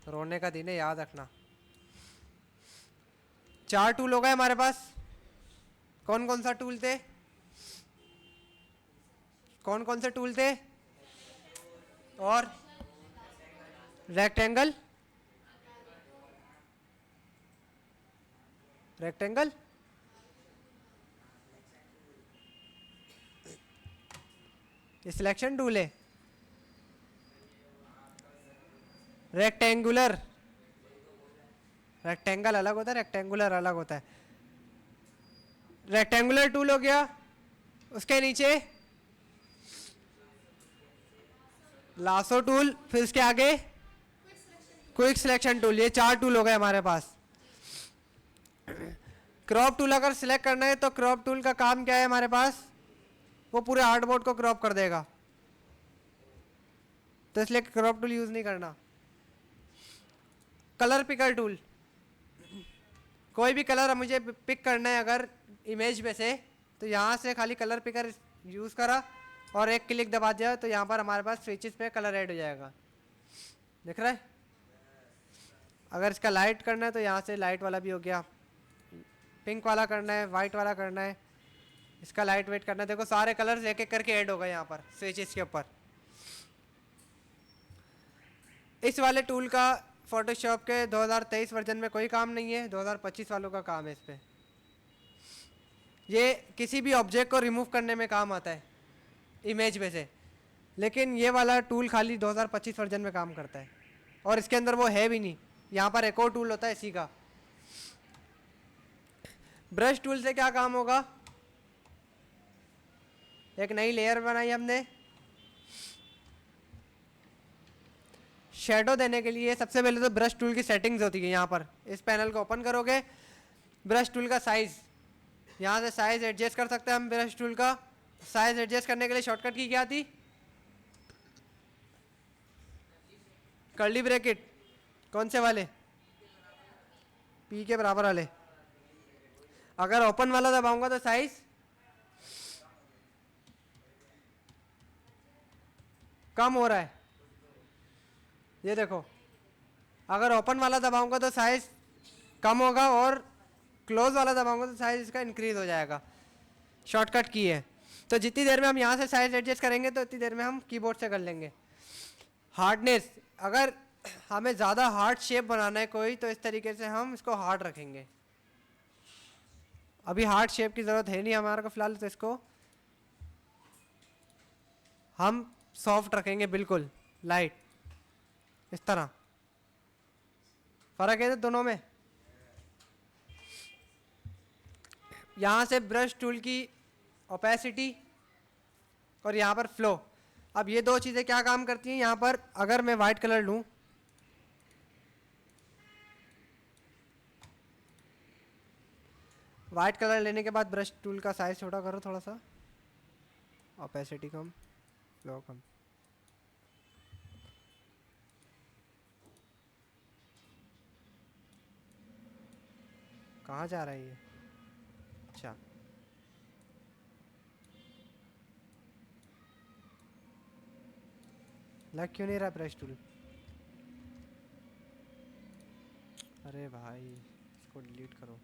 [SPEAKER 1] रोने का दिन है, याद रखना। 4 टूल हो गए हमारे पास। कौन कौन सा टूल थे? कौन कौन से टूल थे? और रेक्टेंगल, रेक्टेंगल, सिलेक्शन टूल है। रेक्टेंगुलर, रेक्टेंगल अलग होता है, रेक्टेंगुलर अलग होता है। रेक्टेंगुलर टूल हो गया, उसके नीचे लासो टूल, फिर उसके आगे क्विक सिलेक्शन टूल। ये 4 टूल हो गए हमारे पास। क्रॉप टूल अगर सिलेक्ट करना है तो क्रॉप टूल का काम क्या है हमारे पास, वो पूरे आर्टबोर्ड को क्रॉप कर देगा, तो इसलिए क्रॉप टूल यूज नहीं करना। कलर पिकर टूल, कोई भी कलर मुझे पिक करना है अगर इमेज में से, तो यहाँ से खाली कलर पिकर यूज़ करा और एक क्लिक दबा दिया तो यहाँ पर हमारे पास स्विचेस पे कलर ऐड हो जाएगा। दिख रहा है? अगर इसका लाइट करना है तो यहाँ से लाइट वाला भी हो गया, पिंक वाला करना है, वाइट वाला करना है, इसका लाइट वेट करना है। देखो सारे कलर्स एक एक करके ऐड हो गए यहाँ पर स्विचेस के ऊपर। इस वाले टूल का फोटोशॉप के 2023 वर्जन में कोई काम नहीं है, 2025 वालों का काम है इस पर। ये किसी भी ऑब्जेक्ट को रिमूव करने में काम आता है इमेज में से, लेकिन ये वाला टूल खाली 2025 वर्जन में काम करता है, और इसके अंदर वो है भी नहीं। यहाँ पर एक और टूल होता है इसी का। ब्रश टूल से क्या काम होगा, एक नई लेयर बनाई हमने शेडो देने के लिए। सबसे पहले तो ब्रश टूल की सेटिंग्स होती है यहाँ पर। इस पैनल को ओपन करोगे, ब्रश टूल का साइज, यहाँ से साइज एडजस्ट कर सकते हैं हम। ब्रश टूल का साइज एडजस्ट करने के लिए शॉर्टकट की क्या थी, कर्ली ब्रैकेट। कौन से वाले? पी के बराबर वाले। अगर ओपन वाला दबाऊंगा तो साइज कम हो रहा है, ये देखो। अगर ओपन वाला दबाऊंगा तो साइज कम होगा, और क्लोज वाला दबाऊंगा तो साइज इसका इंक्रीज हो जाएगा। शॉर्टकट की है, तो जितनी देर में हम यहाँ से साइज एडजस्ट करेंगे तो उतनी देर में हम कीबोर्ड से कर लेंगे। हार्डनेस, अगर हमें ज़्यादा हार्ड शेप बनाना है कोई, तो इस तरीके से हम इसको हार्ड रखेंगे। अभी हार्ड शेप की ज़रूरत है नहीं हमारे को फिलहाल, तो इसको हम सॉफ्ट रखेंगे, बिल्कुल लाइट, इस तरह। फ़र्क है दोनों में। यहाँ से ब्रश टूल की ओपेसिटी और यहाँ पर फ्लो। अब ये दो चीज़ें क्या काम करती हैं यहाँ पर, अगर मैं वाइट कलर लूँ, वाइट कलर लेने के बाद ब्रश टूल का साइज छोटा करो थोड़ा सा, ओपेसिटी कम, फ्लो कम। कहाँ जा रहा है ये? अच्छा, लग क्यों नहीं रहा ब्रश टूल? अरे भाई इसको डिलीट करो।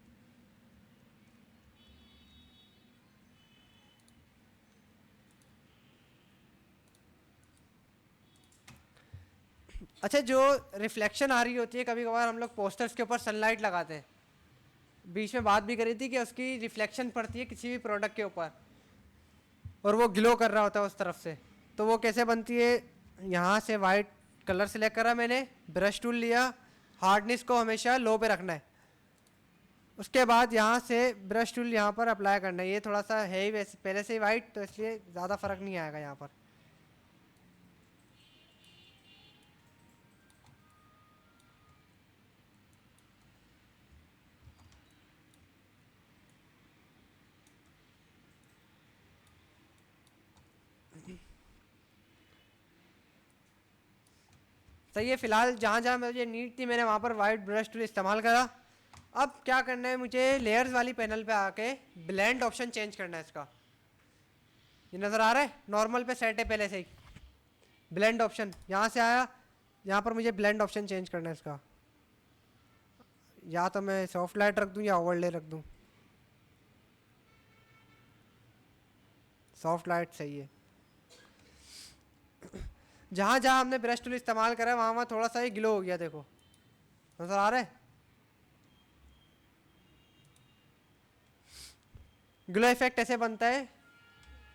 [SPEAKER 1] अच्छा, जो रिफ्लेक्शन आ रही होती है, कभी कभार हम लोग पोस्टर्स के ऊपर सनलाइट लगाते हैं, बीच में बात भी करी थी कि उसकी रिफ्लेक्शन पड़ती है किसी भी प्रोडक्ट के ऊपर और वो ग्लो कर रहा होता है उस तरफ से, तो वो कैसे बनती है? यहाँ से वाइट कलर सेलेक्ट करा मैंने, ब्रश टूल लिया, हार्डनेस को हमेशा लो पे रखना है, उसके बाद यहाँ से ब्रश टूल यहाँ पर अप्लाई करना है। ये थोड़ा सा है ही वैसे पहले से ही वाइट, तो इसलिए ज़्यादा फर्क नहीं आएगा यहाँ पर। सही है, फिलहाल जहाँ जहाँ मुझे नीड थी मैंने वहाँ पर वाइट ब्रश टूल इस्तेमाल करा। अब क्या करना है मुझे, लेयर्स वाली पैनल पे आके ब्लेंड ऑप्शन चेंज करना है इसका। ये नज़र आ रहा है, नॉर्मल पे सेट है पहले से ही। ब्लेंड ऑप्शन यहाँ से आया, यहाँ पर मुझे ब्लेंड ऑप्शन चेंज करना है इसका। या तो मैं सॉफ्ट लाइट रख दूँ या ओवरले रख दूँ। सॉफ्ट लाइट सही है। जहाँ जहाँ हमने ब्रश टूल इस्तेमाल करा है वहाँ वहाँ थोड़ा सा ही ग्लो हो गया, देखो नज़र आ रहा है। ग्लो इफेक्ट ऐसे बनता है,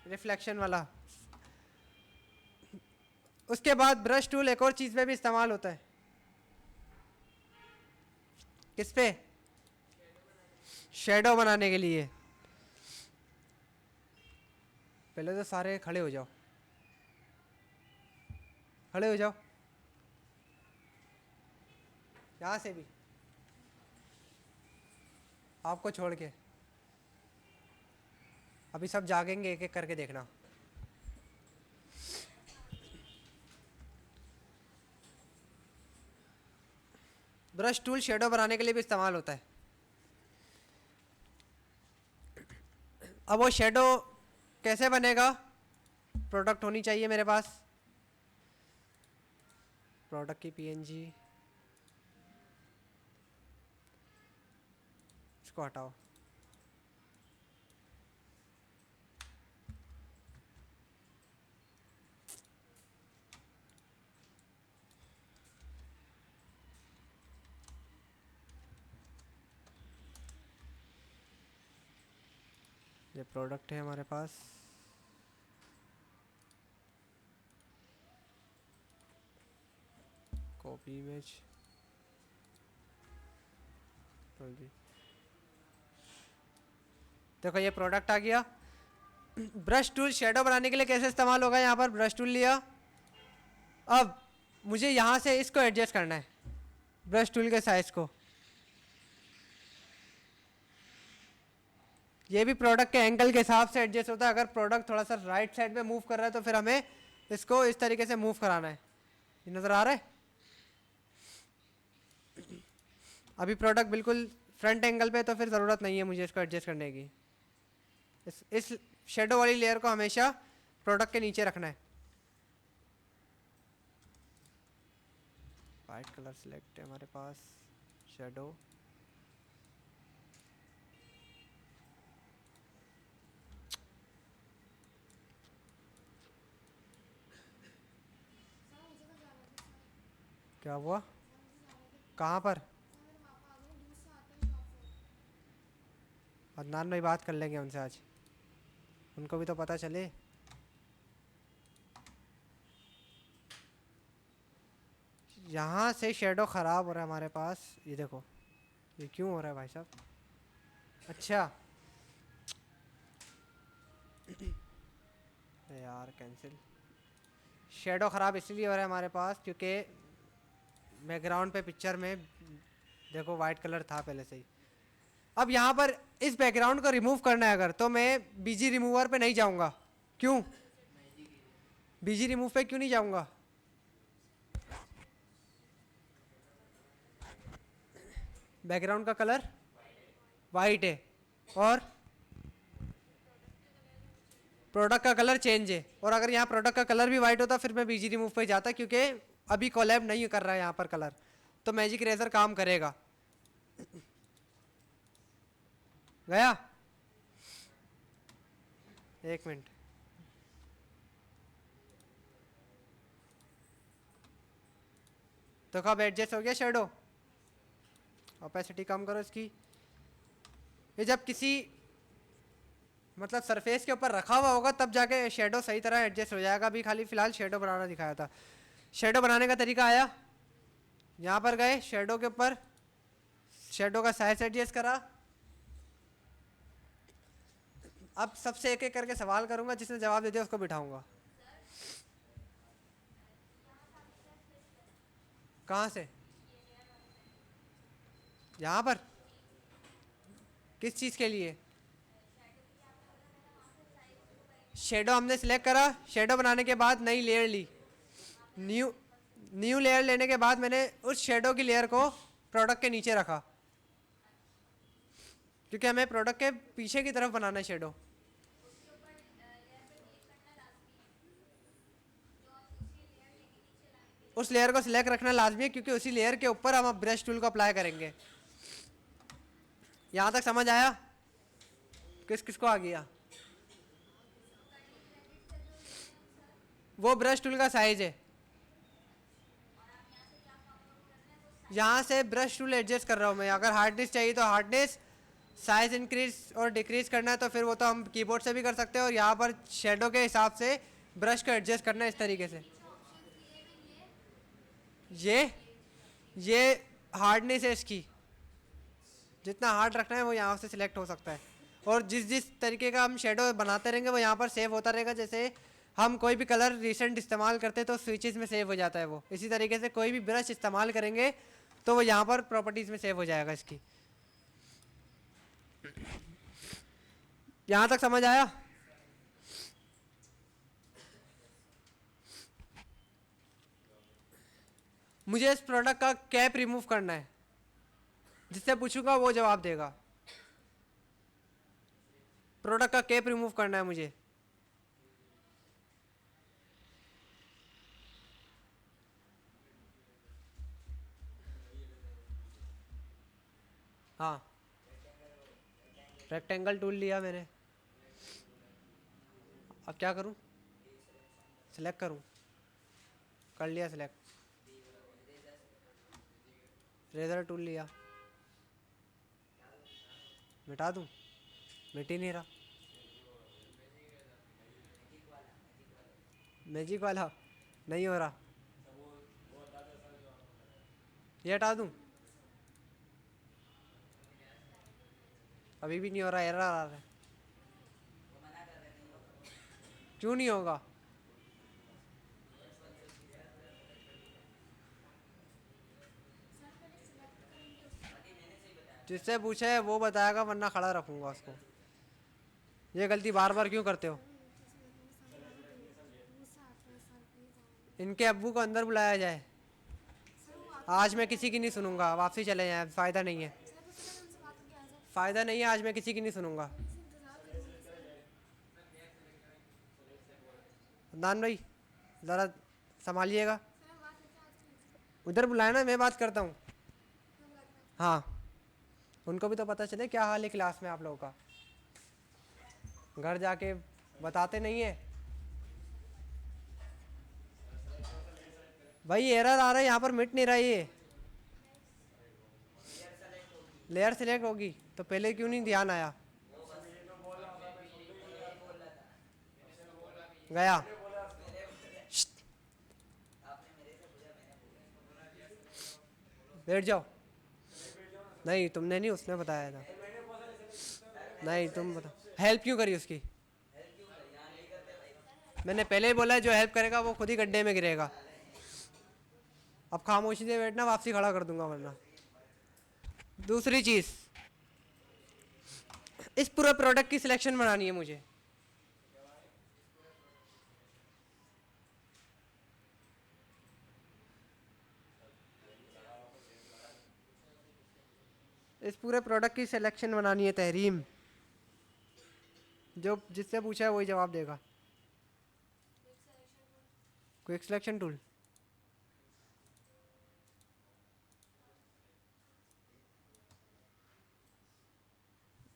[SPEAKER 1] रिफ्लेक्शन वाला। उसके बाद ब्रश टूल एक और चीज़ पे भी इस्तेमाल होता है। किस पे? शेडो बनाने के लिए। पहले तो सारे खड़े हो जाओ, खड़े हो जाओ, यहाँ से भी आपको छोड़ के। अभी सब जागेंगे, एक एक करके देखना। ब्रश टूल शेडो बनाने के लिए भी इस्तेमाल होता है। अब वो शेडो कैसे बनेगा? प्रोडक्ट होनी चाहिए मेरे पास, प्रोडक्ट की पीएनजी, इसको हटाओ। ये प्रोडक्ट है हमारे पास, कॉपी इमेज, देखो ये प्रोडक्ट आ गया। ब्रश टूल शेडो बनाने के लिए कैसे इस्तेमाल होगा? यहाँ पर ब्रश टूल लिया, अब मुझे यहाँ से इसको एडजस्ट करना है, ब्रश टूल के साइज को। ये भी प्रोडक्ट के एंगल के हिसाब से एडजस्ट होता है। अगर प्रोडक्ट थोड़ा सा राइट साइड में मूव कर रहा है तो फिर हमें इसको इस तरीके से मूव कराना है। ये नज़र आ रहा है? अभी प्रोडक्ट बिल्कुल फ्रंट एंगल पे, तो फिर ज़रूरत नहीं है मुझे इसको एडजस्ट करने की। इस शेडो वाली लेयर को हमेशा प्रोडक्ट के नीचे रखना है। वाइट कलर सिलेक्ट है हमारे पास, शेडो, क्या हुआ? कहाँ पर? अदनान भाई बात कर लेंगे उनसे आज, उनको भी तो पता चले। यहाँ से शेडो ख़राब हो रहा है हमारे पास, ये देखो, ये क्यों हो रहा है भाई साहब? अच्छा यार कैंसिल। शेडो ख़राब इसलिए हो रहा है हमारे पास क्योंकि बैकग्राउंड पे पिक्चर में देखो वाइट कलर था पहले से ही। अब यहाँ पर इस बैकग्राउंड को रिमूव करना है अगर, तो मैं बीजी रिमूवर पे नहीं जाऊँगा। क्यों बीजी रिमूव पे क्यों नहीं जाऊँगा? बैकग्राउंड का कलर वाइट है और प्रोडक्ट का कलर चेंज है, और अगर यहाँ प्रोडक्ट का कलर भी वाइट होता फिर मैं बीजी रिमूव पे जाता, क्योंकि अभी कोलैब नहीं कर रहा है यहाँ पर कलर, तो मैजिक इरेजर काम करेगा। गया? एक मिनट, तो कब एडजस्ट हो गया शेडो? ओपेसिटी कम करो इसकी। ये जब किसी मतलब सरफेस के ऊपर रखा हुआ होगा तब जाके शेडो सही तरह एडजस्ट हो जाएगा। अभी खाली फिलहाल शेडो बनाना दिखाया था। शेडो बनाने का तरीका आया, यहाँ पर गए शेडो के ऊपर, शेडो का साइज एडजस्ट करा। अब सबसे एक एक करके सवाल करूंगा, जिसने जवाब दे दिया उसको बिठाऊंगा। कहाँ से? यहाँ पर किस चीज़ के लिए? शेडो हमने सिलेक्ट करा, शेडो बनाने के बाद नई लेयर ली, न्यू लेयर लेने के बाद मैंने उस शेडो की लेयर को प्रोडक्ट के नीचे रखा, क्योंकि हमें प्रोडक्ट के पीछे की तरफ बनाना है शेडो। उस लेयर को सिलेक्ट रखना लाजमी है, क्योंकि उसी लेयर के ऊपर हम अब ब्रश टूल को अप्लाई करेंगे। यहाँ तक समझ आया? किस किस को आ गया? वो ब्रश टूल का साइज है, यहाँ से ब्रश टूल एडजस्ट कर रहा हूँ मैं। अगर हार्डनेस चाहिए तो हार्डनेस, साइज इंक्रीज और डिक्रीज करना है तो फिर वो तो हम कीबोर्ड से भी कर सकते हैं, और यहाँ पर शेडो के हिसाब से ब्रश को एडजस्ट करना है इस तरीके से। ये हार्डनेस है इसकी, जितना हार्ड रखना है वो यहाँ से सिलेक्ट हो सकता है, और जिस जिस तरीके का हम शेडो बनाते रहेंगे वो यहाँ पर सेव होता रहेगा। जैसे हम कोई भी कलर रिसेंट इस्तेमाल करते हैं तो स्विचेस में सेव हो जाता है वो, इसी तरीके से कोई भी ब्रश इस्तेमाल करेंगे तो वो यहाँ पर प्रॉपर्टीज़ में सेव हो जाएगा इसकी। यहाँ तक समझ आया? मुझे इस प्रोडक्ट का कैप रिमूव करना है, जिससे पूछूंगा वो जवाब देगा। प्रोडक्ट का कैप रिमूव करना है मुझे। हाँ, रेक्टेंगल टूल लिया मैंने, अब क्या करूं? सिलेक्ट करूं? कर लिया सिलेक्ट। रेजर टूल लिया, मिटा दूं? मिट ही नहीं रहा। मैजिक वाला नहीं हो रहा, ये हटा दूं? अभी भी नहीं हो रहा, एरर आ रहा है। क्यों नहीं होगा? जिससे पूछे वो बताएगा, वरना खड़ा रखूंगा उसको। ये गलती बार बार क्यों करते हो? इनके अब्बू को अंदर बुलाया जाए। आज मैं किसी की नहीं सुनूंगा, वापसी चले जाए, फ़ायदा नहीं है, फ़ायदा नहीं है, आज मैं किसी की नहीं सुनूंगा। अदनान भाई ज़रा संभालिएगा, उधर बुलाए ना, मैं बात करता हूँ। हाँ, उनको भी तो पता चले क्या हाल है क्लास में आप लोगों का, घर जाके बताते नहीं है। भाई एरर आ रहा है यहाँ पर, मिट नहीं रहा ये। लेयर सिलेक्ट होगी तो पहले क्यों नहीं ध्यान आया? गया। बैठ जाओ। नहीं तुमने नहीं, उसने बताया था। नहीं तुम बता, हेल्प क्यों करी उसकी? मैंने पहले ही बोला है, जो हेल्प करेगा वो खुद ही गड्ढे में गिरेगा। अब खामोशी से बैठना, वापसी खड़ा कर दूंगा वरना। दूसरी चीज, इस पूरे प्रोडक्ट की सिलेक्शन बनानी है मुझे। इस पूरे प्रोडक्ट की सिलेक्शन बनानी है तहरीम। जो जिससे पूछा है वही जवाब देगा। Quick selection tool.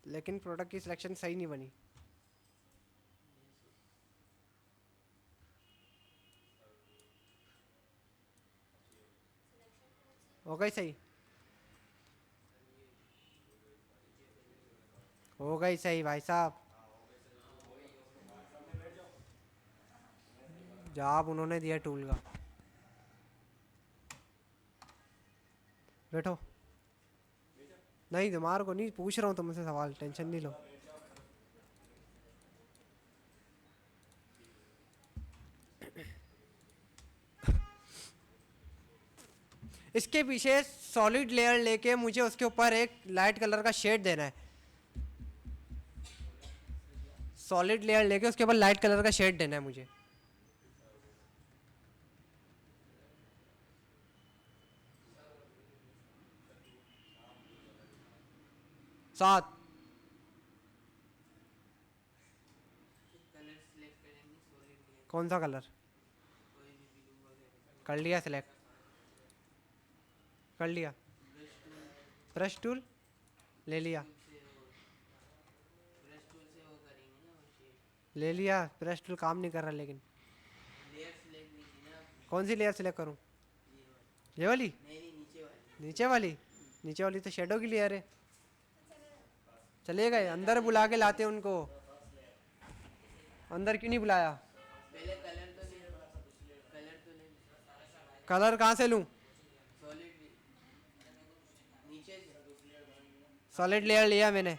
[SPEAKER 1] लेकिन प्रोडक्ट की सिलेक्शन सही नहीं बनी। हो गई सही? हो गई सही भाई साहब। जवाब उन्होंने दिया टूल का। बैठो। नहीं तुम्हारे को नहीं पूछ रहा हूँ तुमसे सवाल, टेंशन नहीं लो। इसके पीछे सॉलिड लेयर लेके मुझे उसके ऊपर एक लाइट कलर का शेड देना है। सॉलिड लेयर लेके उसके ऊपर लाइट कलर का शेड देना है मुझे। 7।
[SPEAKER 2] कलर सिलेक्ट करेंगे सॉलिड लेयर,
[SPEAKER 1] कौन सा कलर?
[SPEAKER 2] कोई भी ब्लू वगैरह।
[SPEAKER 1] कर लिया सिलेक्ट, कर लिया।
[SPEAKER 2] ब्रश टूल,
[SPEAKER 1] ब्रश टूल ले लिया।
[SPEAKER 2] ब्रश टूल से वो करेंगे ना, वो शेड।
[SPEAKER 1] ले लिया, ब्रश टूल काम नहीं कर रहा लेकिन।
[SPEAKER 2] लेयर सिलेक्ट नहीं की ना आपने?
[SPEAKER 1] कौन सी लेयर सिलेक्ट करूं?
[SPEAKER 2] ये
[SPEAKER 1] ये
[SPEAKER 2] वाली।
[SPEAKER 1] वाली?
[SPEAKER 2] नहीं नहीं, नीचे वाली।
[SPEAKER 1] नीचे वाली? नीचे वाली तो शेडो की लेयर है। चले गए, अंदर बुला के लाते हैं उनको। अंदर क्यों नहीं बुलाया?
[SPEAKER 2] पहले कलर तो ले, कलर तो ले।
[SPEAKER 1] कलर कहाँ से लूं?
[SPEAKER 2] सॉलिड नीचे से।
[SPEAKER 1] सॉलिड लेयर लिया मैंने,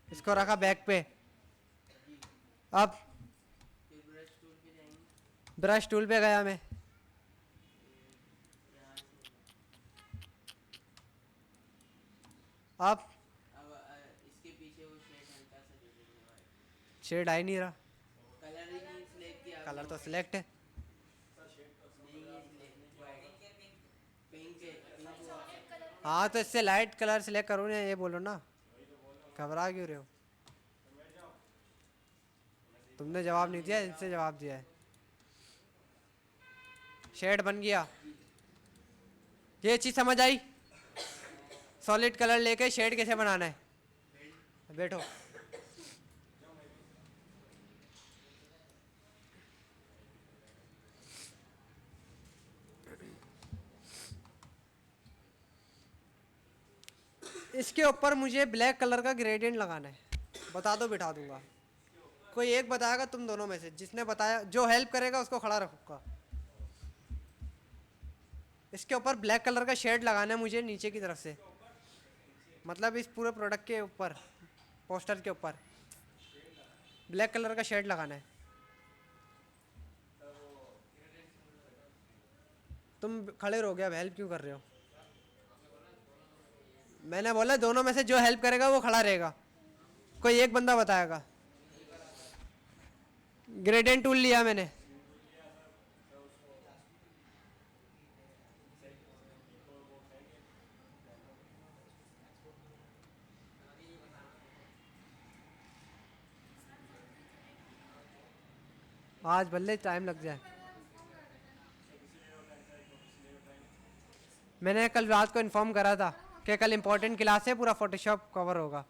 [SPEAKER 1] इसको रखा बैक पे। अब
[SPEAKER 2] फिर ब्रश टूल पे जाएंगे।
[SPEAKER 1] ब्रश टूल पे गया मैं।
[SPEAKER 2] यहाँ से
[SPEAKER 1] अब
[SPEAKER 2] अब इसके पीछे वो शेड हल्का सा दे देंगे वाइट।
[SPEAKER 1] शेड आ ही नहीं रहा।
[SPEAKER 2] कलर ही नहीं सिलेक्ट किया
[SPEAKER 1] कलर
[SPEAKER 2] आपने।
[SPEAKER 1] तो सिलेक्ट है।
[SPEAKER 2] नहीं ये सिलेक्ट वाइट, पिंक है, पिंक हुआ।
[SPEAKER 1] हाँ तो इससे लाइट कलर सिलेक्ट करूँ ना, ये बोलो ना, घबरा क्यों रहे हो? तुमने जवाब नहीं दिया, इनसे जवाब दिया है। शेड बन गया, ये चीज समझ आई? सॉलिड कलर लेके शेड कैसे बनाना है। बैठो। इसके ऊपर मुझे ब्लैक कलर का ग्रेडियंट लगाना है। बता दो, बिठा दूंगा। कोई एक बताएगा तुम दोनों में से, जिसने बताया, जो हेल्प करेगा उसको खड़ा रखूंगा। इसके ऊपर ब्लैक कलर का शेड लगाना है मुझे नीचे की तरफ से, मतलब इस पूरे प्रोडक्ट के ऊपर, पोस्टर के ऊपर ब्लैक कलर का शेड लगाना है। तुम खड़े रहो गया, अब हेल्प क्यों कर रहे हो? मैंने बोला दोनों में से जो हेल्प करेगा वो खड़ा रहेगा, कोई एक बंदा बताएगा। ग्रेडियंट टूल लिया मैंने। आज भले टाइम लग जाए। मैंने कल रात को इन्फॉर्म करा था कि कल इंपॉर्टेंट क्लास है, पूरा फोटोशॉप कवर होगा।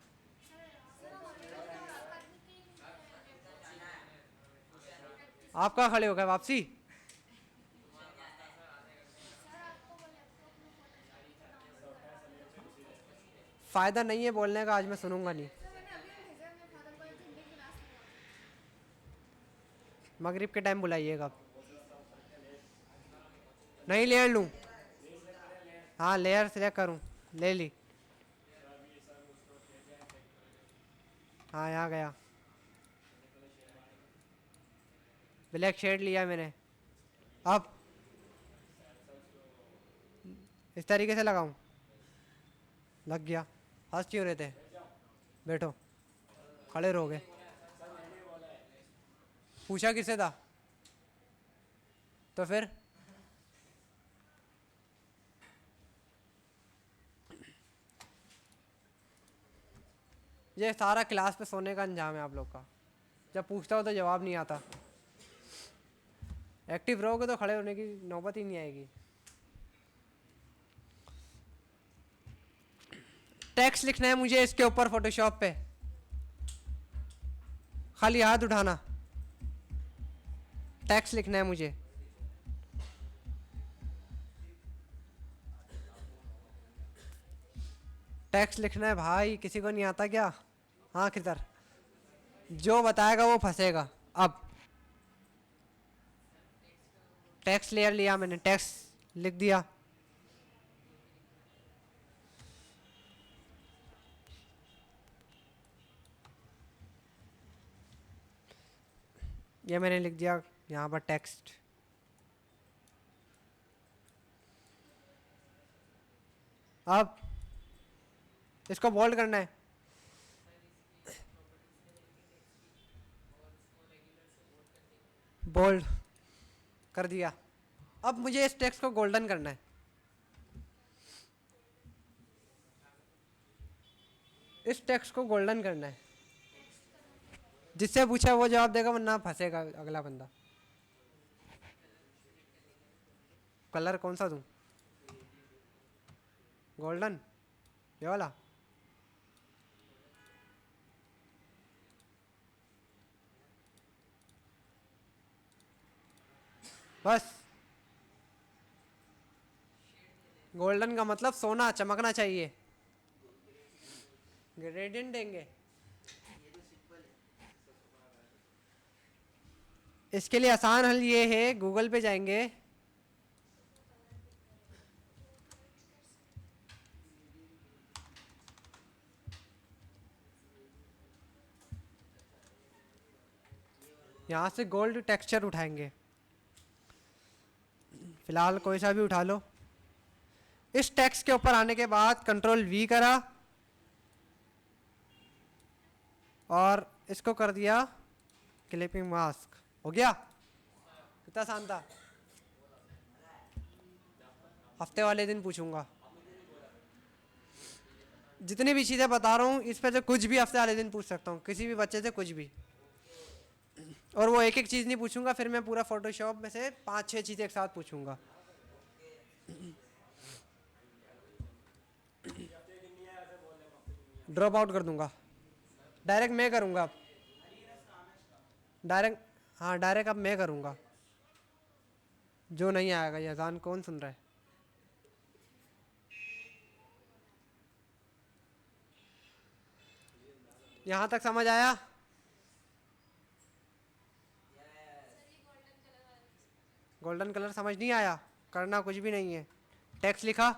[SPEAKER 1] आप कहाँ खड़े हो गए? वापसी? फ़ायदा नहीं है बोलने का, आज मैं सुनूंगा नहीं। मगरिब के टाइम बुलाइएगा। नहीं लेयर लूँ? हाँ लेयर सिलेक्ट करूँ, ले ली। हाँ यहाँ गया, ब्लैक शेड लिया मैंने। अब इस तरीके से लगाऊं? लग गया। हंस क्यों रहे थे? बैठो, खड़े रहोगे। पूछा किसे था? तो फिर ये सारा क्लास पे सोने का अंजाम है आप लोग का। जब पूछता हो तो जवाब नहीं आता। एक्टिव रहोगे तो खड़े होने की नौबत ही नहीं आएगी। टेक्स्ट लिखना है मुझे इसके ऊपर फोटोशॉप पे, खाली हाथ उठाना। टेक्स्ट लिखना है मुझे। टेक्स्ट लिखना है भाई, किसी को नहीं आता क्या? हाँ किधर, जो बताएगा वो फंसेगा। अब टेक्स्ट लेयर लिया मैंने, टेक्स्ट लिख दिया। ये मैंने लिख दिया यहाँ पर टेक्स्ट। अब इसको बोल्ड करना है। बोल्ड कर दिया। अब मुझे इस टेक्स्ट को गोल्डन करना है। इस टेक्स्ट को गोल्डन करना है। जिससे पूछा वो जवाब देगा, वरना फंसेगा अगला बंदा। कलर कौन सा दूं? गोल्डन, ये वाला। बस, गोल्डन का मतलब सोना, चमकना चाहिए। ग्रेडियंट देंगे। इसके लिए आसान हल ये है, गूगल पे जाएंगे, यहाँ से गोल्ड टेक्सचर उठाएंगे। फिलहाल कोई सा भी उठा लो। इस टेक्स्ट के ऊपर आने के बाद कंट्रोल वी करा और इसको कर दिया क्लिपिंग मास्क। हो गया? कितना आसान था। हफ्ते वाले दिन पूछूंगा। जितनी भी चीज़ें बता रहा हूँ इस पे से कुछ भी हफ्ते वाले दिन पूछ सकता हूँ, किसी भी बच्चे से कुछ भी। और वो एक एक चीज़ नहीं पूछूंगा, फिर मैं पूरा फोटोशॉप में से 5-6 चीज़ें एक साथ पूछूंगा। ड्रॉप आउट कर दूंगा। डायरेक्ट मैं करूंगा अब। डायरेक्ट, हाँ डायरेक्ट अब मैं करूंगा। जो नहीं आएगा, ये अजान कौन सुन रहा है? यहाँ तक समझ आया? गोल्डन कलर समझ नहीं आया? करना कुछ भी नहीं है। टेक्स्ट लिखा,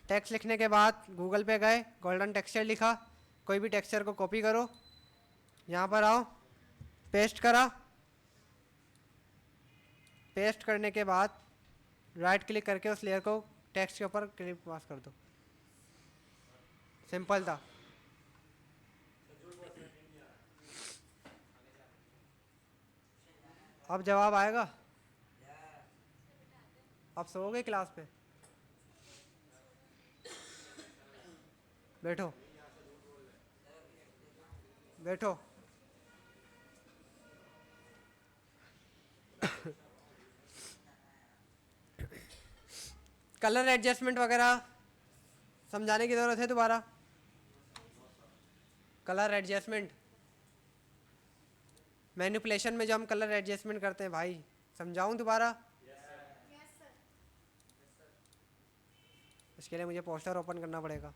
[SPEAKER 1] टेक्स्ट लिखने के बाद गूगल पे गए, गोल्डन टेक्सचर लिखा, कोई भी टेक्सचर को कॉपी करो, यहाँ पर आओ, पेस्ट करा। पेस्ट करने के बाद राइट क्लिक करके उस लेयर को टेक्स्ट के ऊपर क्लिप पास कर दो। सिंपल था। अब जवाब आएगा? अब सोओगे क्लास पे? बैठो, बैठो। कलर एडजस्टमेंट वगैरह समझाने की ज़रूरत है दोबारा? कलर एडजस्टमेंट, मैनिपुलेशन में जो हम कलर एडजस्टमेंट करते हैं भाई, समझाऊं दोबारा? इसके लिए मुझे पोस्टर ओपन करना पड़ेगा।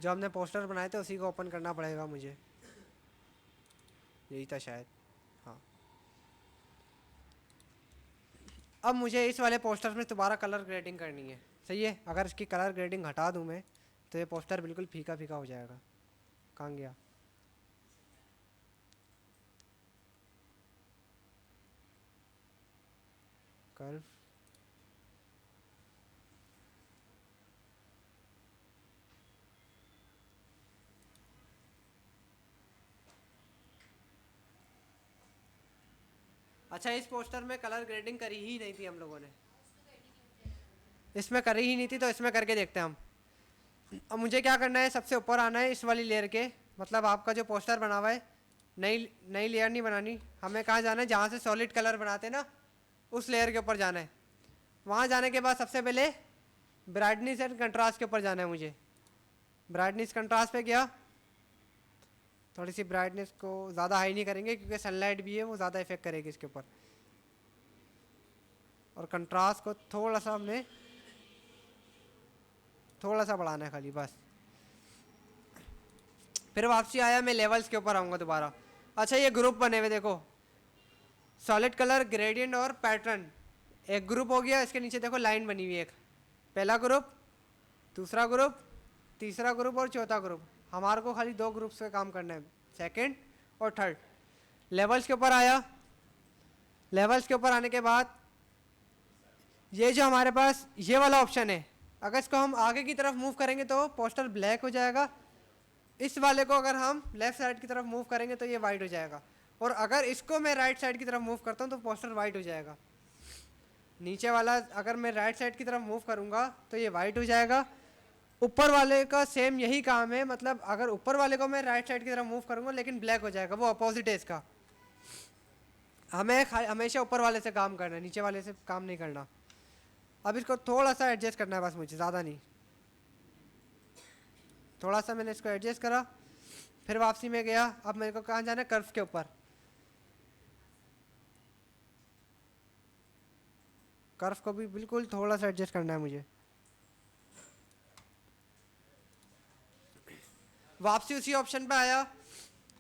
[SPEAKER 1] जो हमने पोस्टर बनाए थे उसी को ओपन करना पड़ेगा मुझे, यही था शायद। हाँ, अब मुझे इस वाले पोस्टर में दोबारा कलर ग्रेडिंग करनी है। सही है, अगर इसकी कलर ग्रेडिंग हटा दूँ मैं तो ये पोस्टर बिल्कुल फीका फीका हो जाएगा। कहाँ गया? कर्व, अच्छा इस पोस्टर में कलर ग्रेडिंग करी ही नहीं थी हम लोगों ने, इसमें करी ही नहीं थी, तो इसमें करके देखते हैं हम। अब मुझे क्या करना है, सबसे ऊपर आना है इस वाली लेयर के, मतलब आपका जो पोस्टर बना हुआ है, नई नई लेयर नहीं बनानी हमें। कहाँ जाना है, जहाँ से सॉलिड कलर बनाते हैं ना, उस लेयर के ऊपर जाना है। वहाँ जाने के बाद सबसे पहले ब्राइटनेस एंड कंट्रास्ट के ऊपर जाना है मुझे। ब्राइटनेस कंट्रास्ट पे गया, थोड़ी सी ब्राइटनेस को ज़्यादा हाई नहीं करेंगे क्योंकि सनलाइट भी है, वो ज़्यादा इफेक्ट करेगी इसके ऊपर। और कंट्रास्ट को थोड़ा सा हमने थोड़ा सा बढ़ाना है खाली, बस। फिर वापसी आया, मैं लेवल्स के ऊपर आऊँगा दोबारा। अच्छा ये ग्रुप बने हुए देखो, सॉलिड कलर, ग्रेडियंट और पैटर्न, एक ग्रुप हो गया। इसके नीचे देखो लाइन बनी हुई है, एक पहला ग्रुप, दूसरा ग्रुप, तीसरा ग्रुप और चौथा ग्रुप। हमारे को खाली 2 ग्रुप्स पे काम करना है, सेकंड और थर्ड। लेवल्स के ऊपर आया, लेवल्स के ऊपर आने के बाद ये जो हमारे पास ये वाला ऑप्शन है, अगर इसको हम आगे की तरफ मूव करेंगे तो पोस्टर ब्लैक हो जाएगा। इस वाले को अगर हम लेफ्ट साइड की तरफ मूव करेंगे तो ये वाइट हो जाएगा। और अगर इसको मैं राइट साइड की तरफ मूव करता हूँ तो पोस्टर वाइट हो जाएगा। नीचे वाला अगर मैं राइट साइड की तरफ मूव करूँगा तो ये वाइट हो जाएगा। ऊपर वाले का सेम यही काम है, मतलब अगर ऊपर वाले को मैं राइट साइड की तरफ मूव करूँगा लेकिन ब्लैक हो जाएगा, वो अपोजिट है इसका। हमें हमेशा ऊपर वाले से काम करना है, नीचे वाले से काम नहीं करना। अब इसको थोड़ा सा एडजस्ट करना है बस मुझे, ज़्यादा नहीं। थोड़ा सा मैंने इसको एडजस्ट करा, फिर वापसी में गया। अब मेरे को कहाँ जाना है, कर्व के ऊपर। कर्व को भी बिल्कुल थोड़ा सा एडजस्ट करना है मुझे। वापसी उसी ऑप्शन पे आया।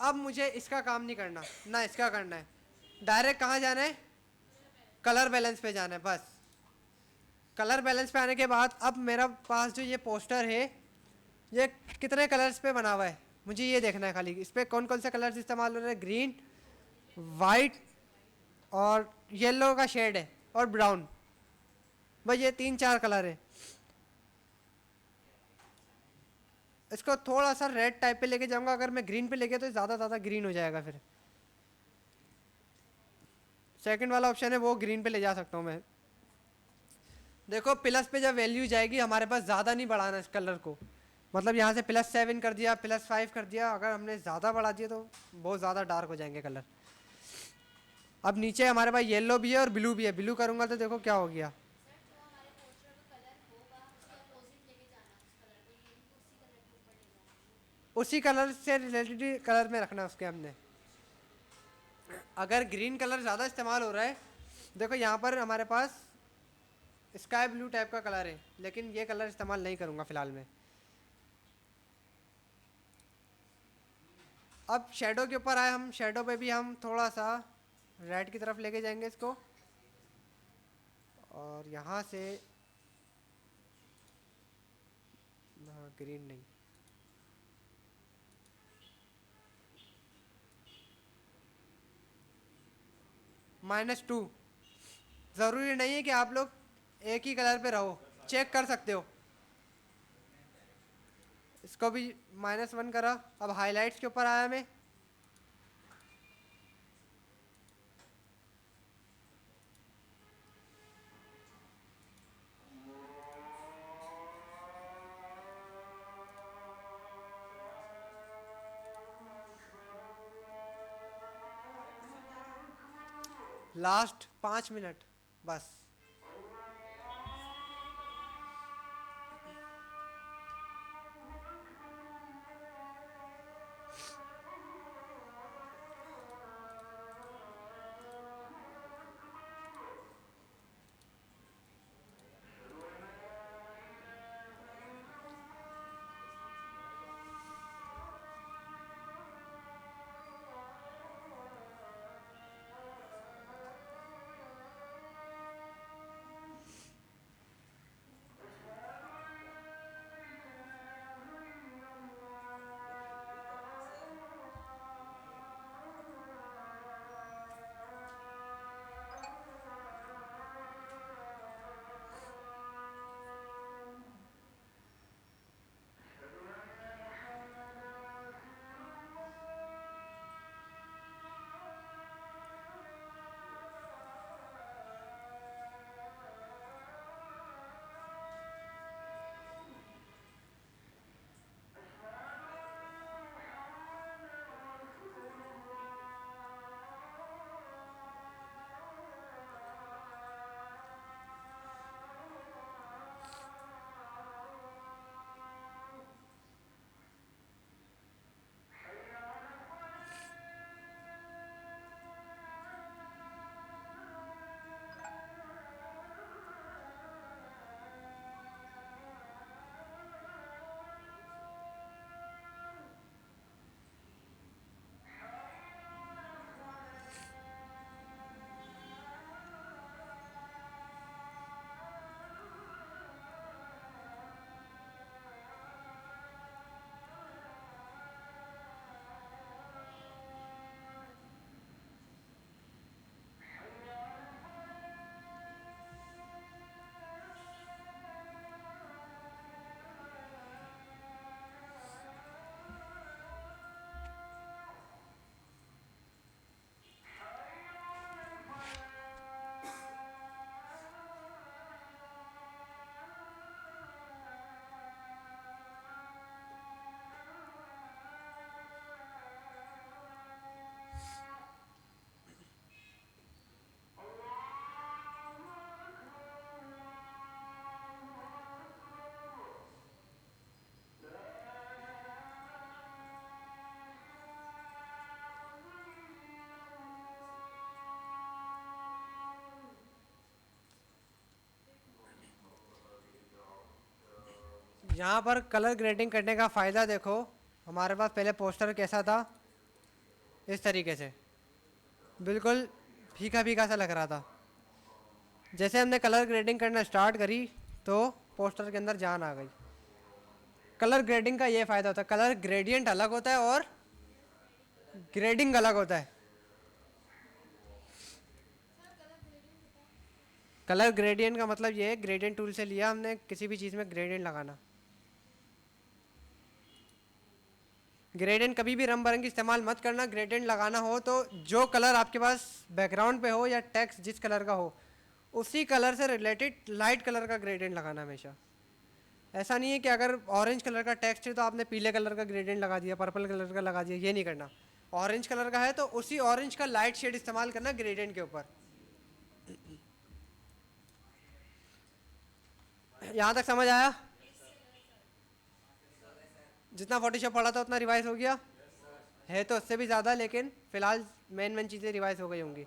[SPEAKER 1] अब मुझे इसका काम नहीं करना ना, इसका करना है। डायरेक्ट कहाँ जाना है, कलर बैलेंस पे जाना है बस। कलर बैलेंस पे आने के बाद अब मेरा पास जो ये पोस्टर है, ये कितने कलर्स पे बना हुआ है मुझे ये देखना है खाली। इस पर कौन कौन से कलर्स इस्तेमाल हो रहे हैं, ग्रीन, वाइट और येलो का शेड है और ब्राउन, बस ये 3-4 कलर है। इसको थोड़ा सा रेड टाइप पे लेके जाऊंगा, अगर मैं ग्रीन पे लेके तो ज़्यादा ग्रीन हो जाएगा। फिर सेकंड वाला ऑप्शन है वो ग्रीन पे ले जा सकता हूँ मैं। देखो प्लस पे जब वैल्यू जाएगी हमारे पास, ज़्यादा नहीं बढ़ाना इस कलर को, मतलब यहाँ से +7 कर दिया, +5 कर दिया। अगर हमने ज़्यादा बढ़ा दिया तो बहुत ज़्यादा डार्क हो जाएंगे कलर। अब नीचे हमारे पास येलो भी है और ब्लू भी है, ब्लू करूँगा तो देखो क्या हो गया। उसी कलर से रिलेटेड कलर में रखना है उसके हमने। अगर ग्रीन कलर ज़्यादा इस्तेमाल हो रहा है, देखो यहाँ पर हमारे पास स्काई ब्लू टाइप का कलर है, लेकिन ये कलर इस्तेमाल नहीं करूँगा फ़िलहाल में। अब शेडो के ऊपर आए हम, शेडो पे भी हम थोड़ा सा रेड की तरफ लेके जाएंगे इसको, और यहाँ से ग्रीन नहीं, -2। ज़रूरी नहीं है कि आप लोग एक ही कलर पे रहो, चेक कर सकते हो। इसको भी -1 करा। अब हाइलाइट्स के ऊपर आया मैं, लास्ट 5 मिनट बस। यहाँ पर कलर ग्रेडिंग करने का फ़ायदा देखो, हमारे पास पहले पोस्टर कैसा था, इस तरीके से बिल्कुल फीका फीका सा लग रहा था। जैसे हमने कलर ग्रेडिंग करना स्टार्ट करी तो पोस्टर के अंदर जान आ गई। कलर ग्रेडिंग का ये फ़ायदा होता है, कलर ग्रेडियंट अलग होता है और ग्रेडिंग अलग होता है। कलर ग्रेडियंट का मतलब ये है, ग्रेडियंट टूल से लिया हमने किसी भी चीज़ में ग्रेडियंट लगाना। ग्रेडियंट कभी भी रंग बिरंगी इस्तेमाल मत करना। ग्रेडियंट लगाना हो तो जो कलर आपके पास बैकग्राउंड पे हो या टेक्स्ट जिस कलर का हो, उसी कलर से रिलेटेड लाइट कलर का ग्रेडियंट लगाना हमेशा। ऐसा नहीं है कि अगर ऑरेंज कलर का टेक्स्ट है तो आपने पीले कलर का ग्रेडियंट लगा दिया, पर्पल कलर का लगा दिया, ये नहीं करना। ऑरेंज कलर का है तो उसी ऑरेंज का लाइट शेड इस्तेमाल करना ग्रेडियंट के ऊपर। यहाँ तक समझ आया? जितना फोटोशॉप पढ़ा था उतना रिवाइज हो गया है, तो उससे भी ज़्यादा, लेकिन फिलहाल मेन मेन चीज़ें रिवाइज हो गई होंगी।